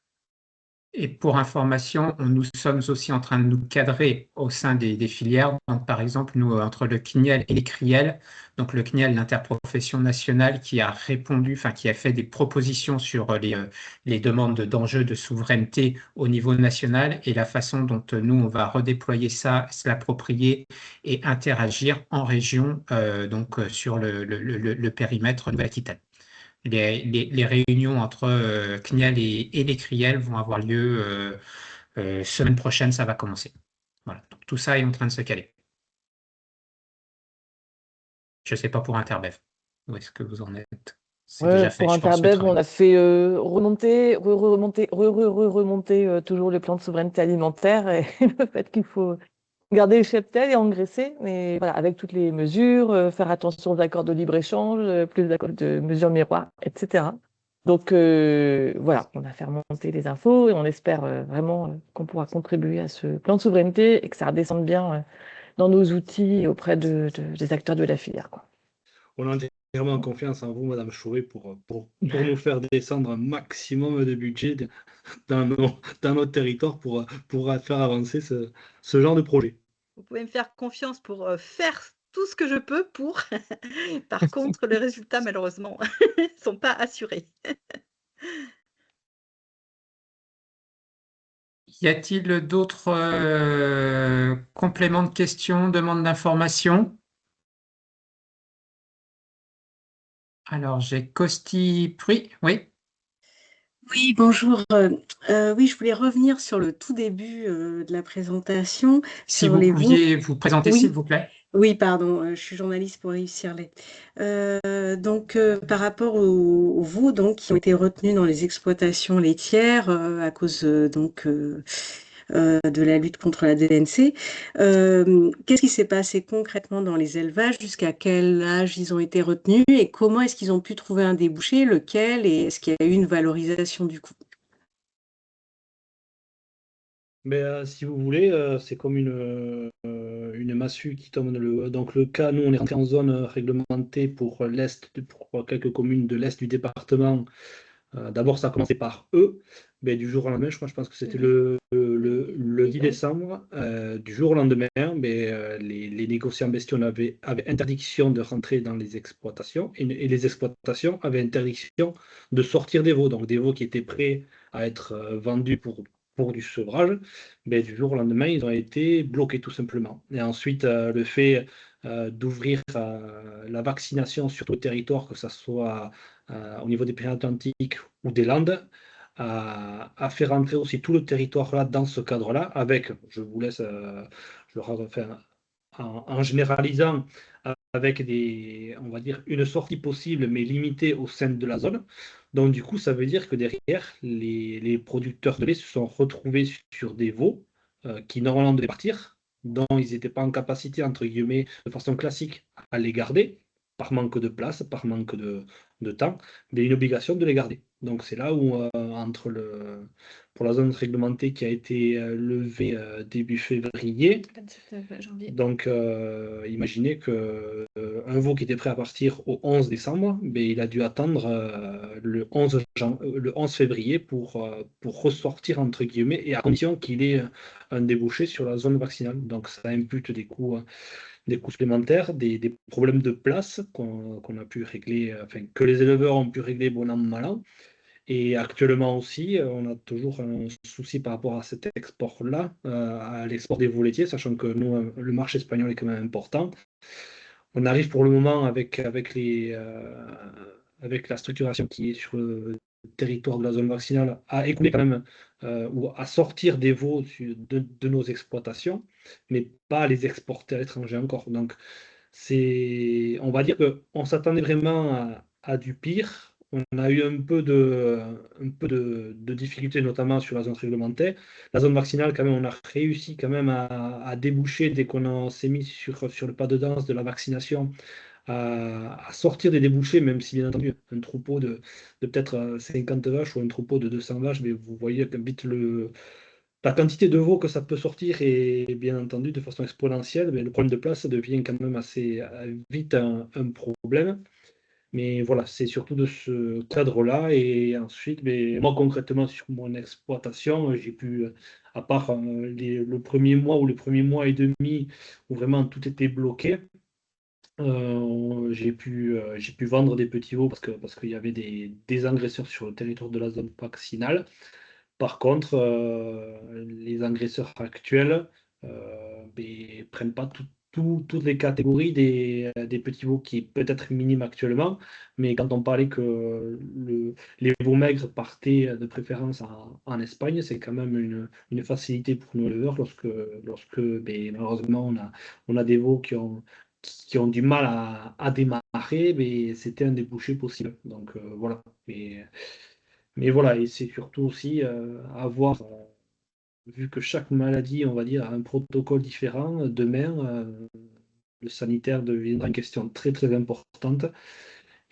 Et pour information, nous sommes aussi en train de nous cadrer au sein des filières. Donc, par exemple, nous, entre le CNIEL et les CRIEL, donc le CNIEL, l'interprofession nationale, qui a répondu, enfin, qui a fait des propositions sur les demandes d'enjeux de souveraineté au niveau national et la façon dont nous, on va redéployer ça, se l'approprier et interagir en région, sur le périmètre Nouvelle-Aquitaine. Les réunions entre CNIEL et les CRIEL vont avoir lieu semaine prochaine, ça va commencer. Voilà. Donc, tout ça est en train de se caler. Je ne sais pas pour Interbev. Où est-ce que vous en êtes? C'est Ouais, déjà fait, pour je pense, le Interbev, on travail. a fait remonter toujours le plan de souveraineté alimentaire et le fait qu'il faut garder le cheptel et engraisser, mais voilà, avec toutes les mesures, faire attention aux accords de libre-échange, plus d'accords de mesures miroirs, etc. Donc voilà, on a fait remonter les infos et on espère vraiment qu'on pourra contribuer à ce plan de souveraineté et que ça redescende bien dans nos outils et auprès des acteurs de la filière, quoi. On a entièrement confiance en vous, Madame Chouet, pour nous faire descendre un maximum de budget dans nos territoires pour faire avancer ce genre de projet. Vous pouvez me faire confiance pour faire tout ce que je peux pour. Par contre, les résultats, malheureusement, ne sont pas assurés. Y a-t-il d'autres compléments de questions, demandes d'informations? Alors, j'ai Costi Pruy, oui. Oui, bonjour. Oui, je voulais revenir sur le tout début de la présentation, Si sur vous les veaux. pouviez vous présenter, s'il Oui, vous plaît. oui, pardon, je suis journaliste pour réussir les. Donc, par rapport aux veaux donc, qui ont été retenus dans les exploitations laitières à cause de la lutte contre la DNC. Qu'est-ce qui s'est passé concrètement dans les élevages? Jusqu'à quel âge ils ont été retenus et comment est-ce qu'ils ont pu trouver un débouché? Lequel? Et est-ce qu'il y a eu une valorisation du coup? Mais si vous voulez, c'est comme une massue qui tombe donc le cas, nous on est rentré en zone réglementée pour pour quelques communes de l'est du département. D'abord ça a commencé par eux, mais du jour au lendemain, je pense que c'était le 10 décembre, du jour au lendemain, mais, les négociants bestiaux avaient interdiction de rentrer dans les exploitations et les exploitations avaient interdiction de sortir des veaux, donc des veaux qui étaient prêts à être vendus pour du sevrage, mais du jour au lendemain, ils ont été bloqués tout simplement. Et ensuite, le fait d'ouvrir la vaccination sur tout le territoire, que ce soit au niveau des Pyrénées-Atlantiques ou des Landes, à faire entrer aussi tout le territoire là dans ce cadre-là, avec, je vous laisse, je enfin, en généralisant, avec on va dire, une sortie possible, mais limitée au sein de la zone. Donc, du coup, ça veut dire que derrière, les producteurs de lait se sont retrouvés sur des veaux qui, normalement, devaient partir, dont ils n'étaient pas en capacité, entre guillemets, de façon classique, à les garder, par manque de place, par manque de temps, mais une obligation de les garder. Donc, c'est là où, pour la zone réglementée qui a été levée début février, 27 janvier. donc, imaginez un veau qui était prêt à partir au 11 décembre, mais il a dû attendre le 11 février pour ressortir, entre guillemets, et à condition qu'il ait un débouché sur la zone vaccinale. Donc, ça impute des coûts supplémentaires, des problèmes de place qu'on a pu régler, enfin, que les éleveurs ont pu régler bon an, mal an. Et actuellement aussi, on a toujours un souci par rapport à cet export-là, à l'export des veaux laitiers, sachant que nous, le marché espagnol est quand même important. On arrive pour le moment avec la structuration qui est sur le territoire de la zone vaccinale à écouler quand même ou à sortir des veaux de nos exploitations, mais pas à les exporter à l'étranger encore. Donc, on va dire qu'on s'attendait vraiment à du pire. On a eu un peu de difficultés, notamment sur la zone réglementaire. La zone vaccinale, quand même, on a réussi quand même à déboucher dès qu'on s'est mis sur le pas de danse de la vaccination, à sortir des débouchés, même si bien entendu, un troupeau de peut-être 50 vaches ou un troupeau de 200 vaches, mais vous voyez vite la quantité de veaux que ça peut sortir est bien entendu de façon exponentielle, mais le problème de place devient quand même assez vite un problème. Mais voilà, c'est surtout de ce cadre-là. Et ensuite, mais moi concrètement sur mon exploitation, j'ai pu, à part le premier mois ou le premier mois et demi où vraiment tout était bloqué, j'ai pu vendre des petits veaux parce qu'il y avait des agresseurs sur le territoire de la zone vaccinale. Par contre, les agresseurs actuels ne prennent pas toutes les catégories des petits veaux qui est peut-être minime actuellement, mais quand on parlait que les veaux maigres partaient de préférence en Espagne, c'est quand même une facilité pour nos éleveurs lorsque malheureusement on a des veaux qui ont du mal à démarrer, mais c'était un débouché possible. Donc voilà. Mais voilà, et c'est surtout aussi avoir, vu que chaque maladie, on va dire, a un protocole différent, demain, le sanitaire deviendra une question très très importante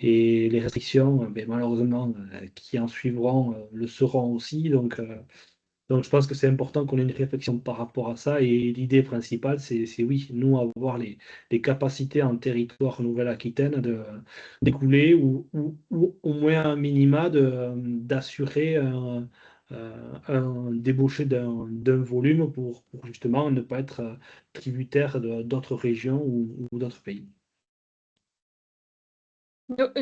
et les restrictions, malheureusement, qui en suivront, le seront aussi. Donc je pense que c'est important qu'on ait une réflexion par rapport à ça et l'idée principale, c'est oui, nous avoir les capacités en territoire Nouvelle-Aquitaine d'écouler ou au moins un minima d'assurer un débauché d'un volume pour justement ne pas être tributaire d'autres régions ou d'autres pays.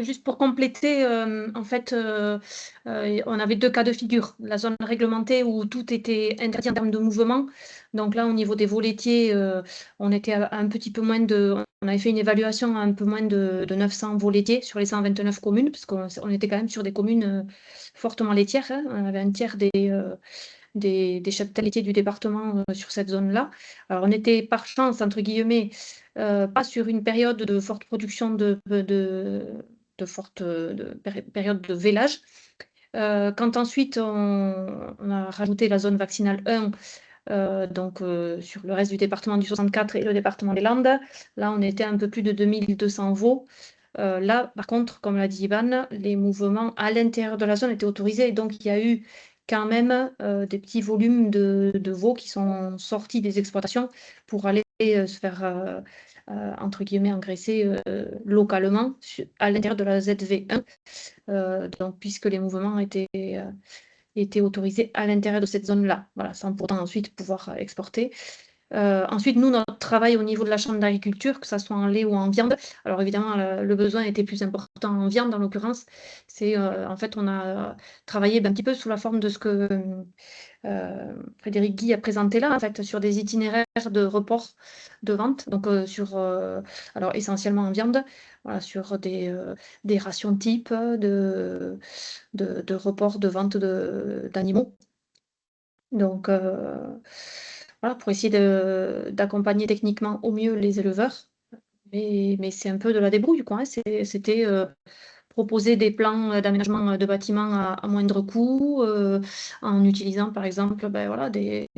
Juste pour compléter, en fait, on avait deux cas de figure. La zone réglementée où tout était interdit en termes de mouvement. Donc là, au niveau des veaux laitiers, on était à un petit peu moins on avait fait une évaluation à un peu moins de 900 veaux laitiers sur les 129 communes, parce qu'on était quand même sur des communes fortement laitières, hein. On avait un tiers des cheptels laitiers du département sur cette zone-là. Alors, on était par chance, entre guillemets, pas sur une période de forte production période de vélage. Quand ensuite on a rajouté la zone vaccinale 1, donc sur le reste du département du 64 et le département des Landes, là on était un peu plus de 2200 veaux. Là, par contre, comme l'a dit Ivan, les mouvements à l'intérieur de la zone étaient autorisés, et donc il y a eu quand même des petits volumes de veaux qui sont sortis des exploitations pour aller se faire, entre guillemets, engraisser localement à l'intérieur de la ZV1, donc, puisque les mouvements étaient autorisés à l'intérieur de cette zone-là, voilà, sans pourtant ensuite pouvoir exporter. Ensuite, nous, notre travail au niveau de la Chambre d'agriculture, que ce soit en lait ou en viande, alors évidemment, le besoin était plus important en viande, en l'occurrence. C'est en fait, on a travaillé un petit peu sous la forme de ce que Frédéric Guy a présenté là, en fait, sur des itinéraires de report de vente, donc alors essentiellement en viande, voilà, sur des rations type de report de vente d'animaux. Donc, voilà, pour essayer d'accompagner techniquement au mieux les éleveurs. Mais c'est un peu de la débrouille, quoi, hein. C'était proposer des plans d'aménagement de bâtiments à moindre coût, en utilisant par exemple ben, voilà, des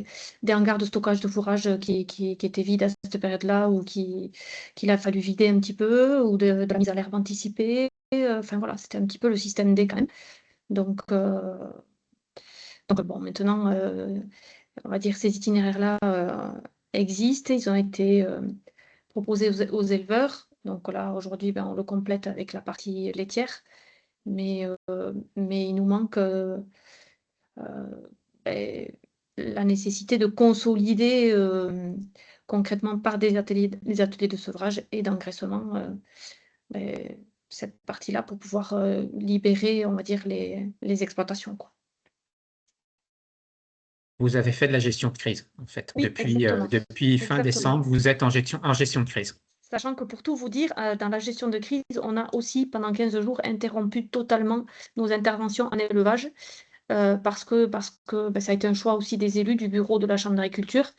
hangars de stockage de fourrage qui étaient vides à cette période-là ou qu'il a fallu vider un petit peu, ou de la mise à l'herbe anticipée. Enfin voilà, c'était un petit peu le système D quand même. Donc bon, maintenant, on va dire ces itinéraires-là existent, ils ont été proposés aux éleveurs. Donc là, aujourd'hui, ben, on le complète avec la partie laitière. Mais il nous manque ben, la nécessité de consolider concrètement par des ateliers de sevrage et d'engraissement ben, cette partie-là pour pouvoir libérer, on va dire, les exploitations, quoi. Vous avez fait de la gestion de crise, en fait. Oui, depuis fin Exactement. décembre, vous êtes en gestion de crise. Sachant que pour tout vous dire, dans la gestion de crise, on a aussi pendant 15 jours interrompu totalement nos interventions en élevage parce que ben, ça a été un choix aussi des élus du bureau de la Chambre d'agriculture.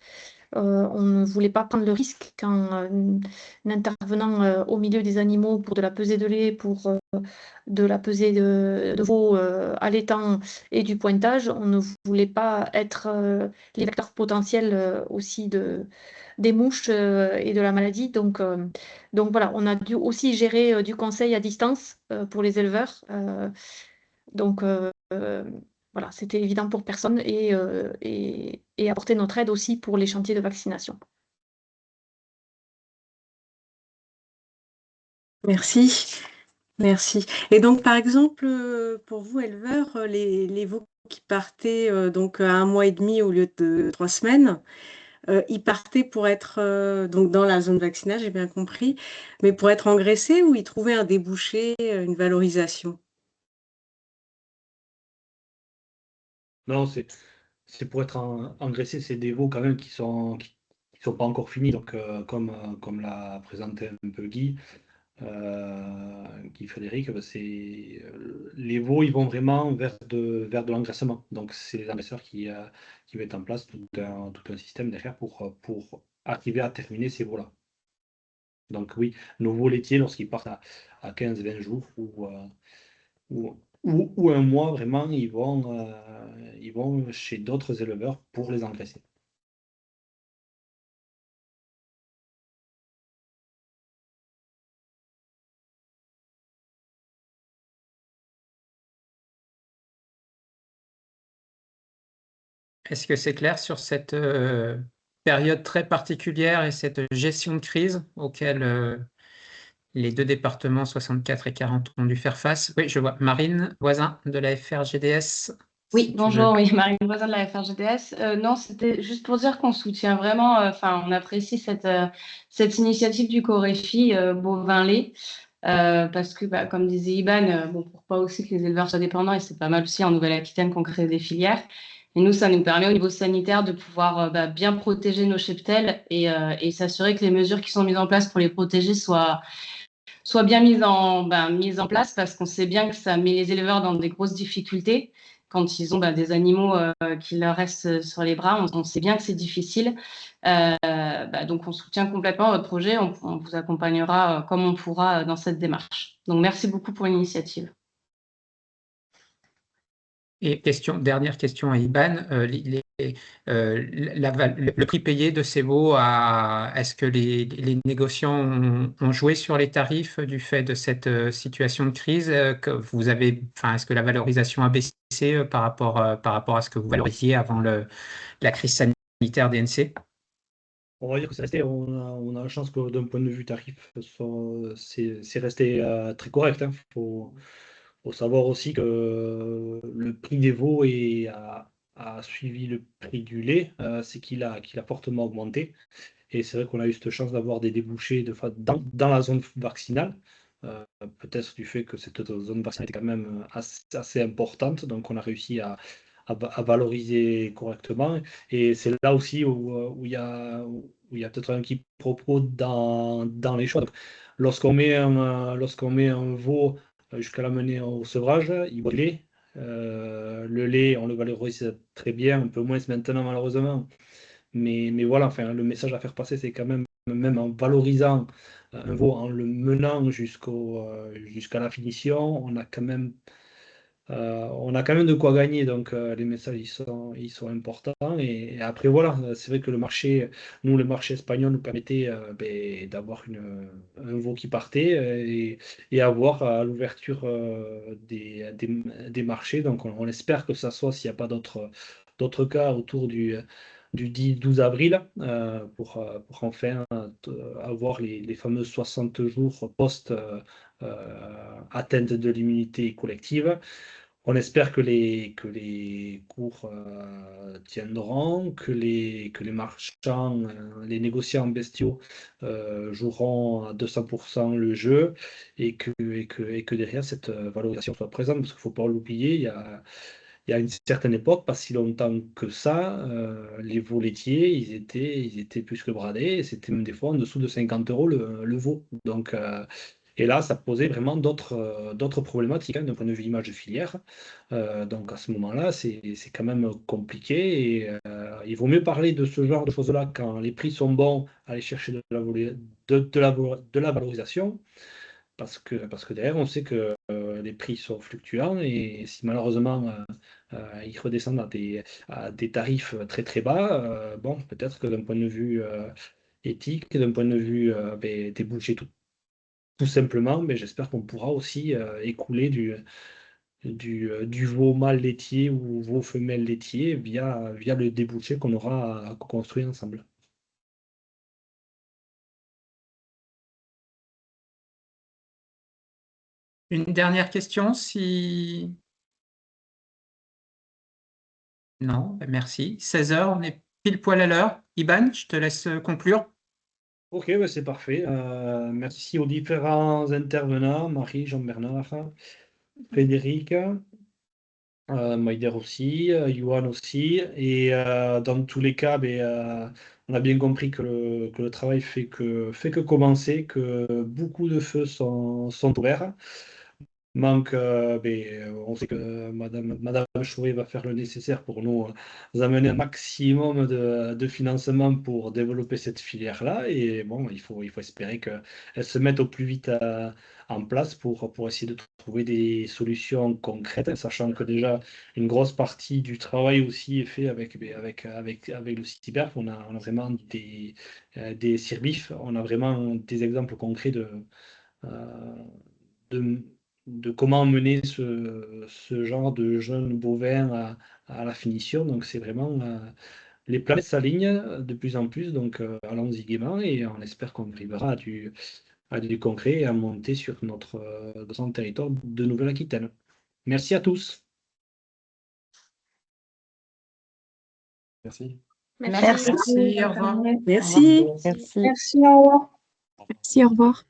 On ne voulait pas prendre le risque qu'en intervenant au milieu des animaux pour de la pesée de lait, pour de la pesée de veaux allaitant et du pointage, on ne voulait pas être les vecteurs potentiels aussi des mouches et de la maladie. Donc voilà, on a dû aussi gérer du conseil à distance pour les éleveurs. Donc voilà, c'était évident pour personne et apporter notre aide aussi pour les chantiers de vaccination. Merci. Merci. Et donc, par exemple, pour vous, éleveurs, les veaux qui partaient donc à 1 mois et demi au lieu de 3 semaines, ils partaient pour être donc dans la zone vaccinale, j'ai bien compris, mais pour être engraissés ou ils trouvaient un débouché, une valorisation? Non, c'est pour être engraissé, c'est des veaux quand même qui sont pas encore finis. Donc, comme l'a présenté un peu Guy Frédéric, bah, les veaux, ils vont vraiment vers de l'engraissement. Donc, c'est les engraisseurs qui mettent en place tout un système derrière pour arriver à terminer ces veaux-là. Donc, oui, nos veaux laitiers, lorsqu'ils partent à 15-20 jours ou 1 mois, vraiment, ils vont chez d'autres éleveurs pour les engraisser. Est-ce que c'est clair sur cette période très particulière et cette gestion de crise auquel les deux départements 64 et 40 ont dû faire face? Oui, je vois Marine Voisin de la FRGDS. Oui, bonjour, oui, Marine Voisin de la FRGDS. Non, c'était juste pour dire qu'on soutient vraiment, on apprécie cette initiative du Corefi bovin-lait, parce que, comme disait Iban, pour pas aussi que les éleveurs soient dépendants, et c'est pas mal aussi en Nouvelle-Aquitaine qu'on crée des filières. Et nous, ça nous permet au niveau sanitaire de pouvoir bien protéger nos cheptels et s'assurer que les mesures qui sont mises en place pour les protéger soient bien mises en place, parce qu'on sait bien que ça met les éleveurs dans des grosses difficultés quand ils ont des animaux qui leur restent sur les bras. On sait bien que c'est difficile. Donc, on soutient complètement votre projet. On vous accompagnera comme on pourra dans cette démarche. Donc, merci beaucoup pour l'initiative. Et dernière question à Iban, le prix payé de ces veaux, est-ce que les négociants ont joué sur les tarifs du fait de cette situation de crise que vous avez, est-ce que la valorisation a baissé par rapport à ce que vous valorisiez avant la crise sanitaire DNC? On va dire que c'est resté, on a la chance que d'un point de vue tarif, c'est resté très correct. Il faut savoir aussi que le prix des veaux a suivi le prix du lait, c'est qu'il a fortement augmenté. Et c'est vrai qu'on a eu cette chance d'avoir des débouchés dans la zone vaccinale. Peut-être du fait que cette zone vaccinale était quand même assez importante, donc on a réussi à valoriser correctement. Et c'est là aussi où il y a peut-être un quiproquo dans les choix. Donc, lorsqu'on met un veau jusqu'à l'amener au sevrage, il boit du lait. Le lait, on le valorise très bien, un peu moins maintenant malheureusement. Mais voilà, enfin, le message à faire passer, c'est quand même en valorisant un veau, en le menant jusqu'à la finition, on a quand même de quoi gagner. Donc les messages, ils sont importants. Et après, voilà, c'est vrai que le marché espagnol nous permettait d'avoir un veau qui partait et avoir à l'ouverture des marchés. Donc on espère que ça soit, s'il n'y a pas d'autres cas autour du 10-12 avril, pour enfin avoir les fameux 60 jours post-atteinte de l'immunité collective. On espère que les cours tiendront, que les marchands, les négociants bestiaux joueront à 200% le jeu et que derrière cette valorisation soit présente. Parce qu'il ne faut pas l'oublier, il y a une certaine époque, pas si longtemps que ça, les veaux laitiers, ils étaient plus que bradés, et c'était même des fois en dessous de 50 € le veau. Donc, et là, ça posait vraiment d'autres problématiques d'un point de vue image de filière. Donc à ce moment-là, c'est quand même compliqué. Et il vaut mieux parler de ce genre de choses-là quand les prix sont bons, aller chercher de la valorisation. Parce que derrière, on sait que les prix sont fluctuants et si malheureusement ils redescendent à des tarifs très très bas, bon, peut-être que d'un point de vue éthique, d'un point de vue déboucher tout simplement, mais j'espère qu'on pourra aussi écouler du veau mâle laitier ou veau femelle laitier via le débouché qu'on aura construit ensemble. Une dernière question, si... Non, merci. 16 h, on est pile poil à l'heure. Iban, je te laisse conclure. Ok, c'est parfait. Merci aux différents intervenants, Marie, Jean-Bernard, Frédéric, Maïder aussi, Yohan aussi. Et dans tous les cas, on a bien compris que le travail fait que commencer, que beaucoup de feux sont ouverts. Donc, on sait que Madame Chouet va faire le nécessaire pour nous amener un maximum de financement pour développer cette filière-là. Et bon, il faut espérer qu'elle se mette au plus vite en place pour essayer de trouver des solutions concrètes, sachant que déjà une grosse partie du travail aussi est fait avec le CIBERF. On a vraiment des CIRBIF, on a vraiment des exemples concrets euh, de, de comment mener ce genre de jeunes bovins à la finition. Donc c'est vraiment les planètes s'alignent de plus en plus. Donc allons-y gaiement et on espère qu'on arrivera à du concret et à monter sur notre grand territoire de Nouvelle-Aquitaine. Merci à tous. Merci. Merci. Merci, au revoir. Merci. Merci. Merci, au revoir. Merci, au revoir.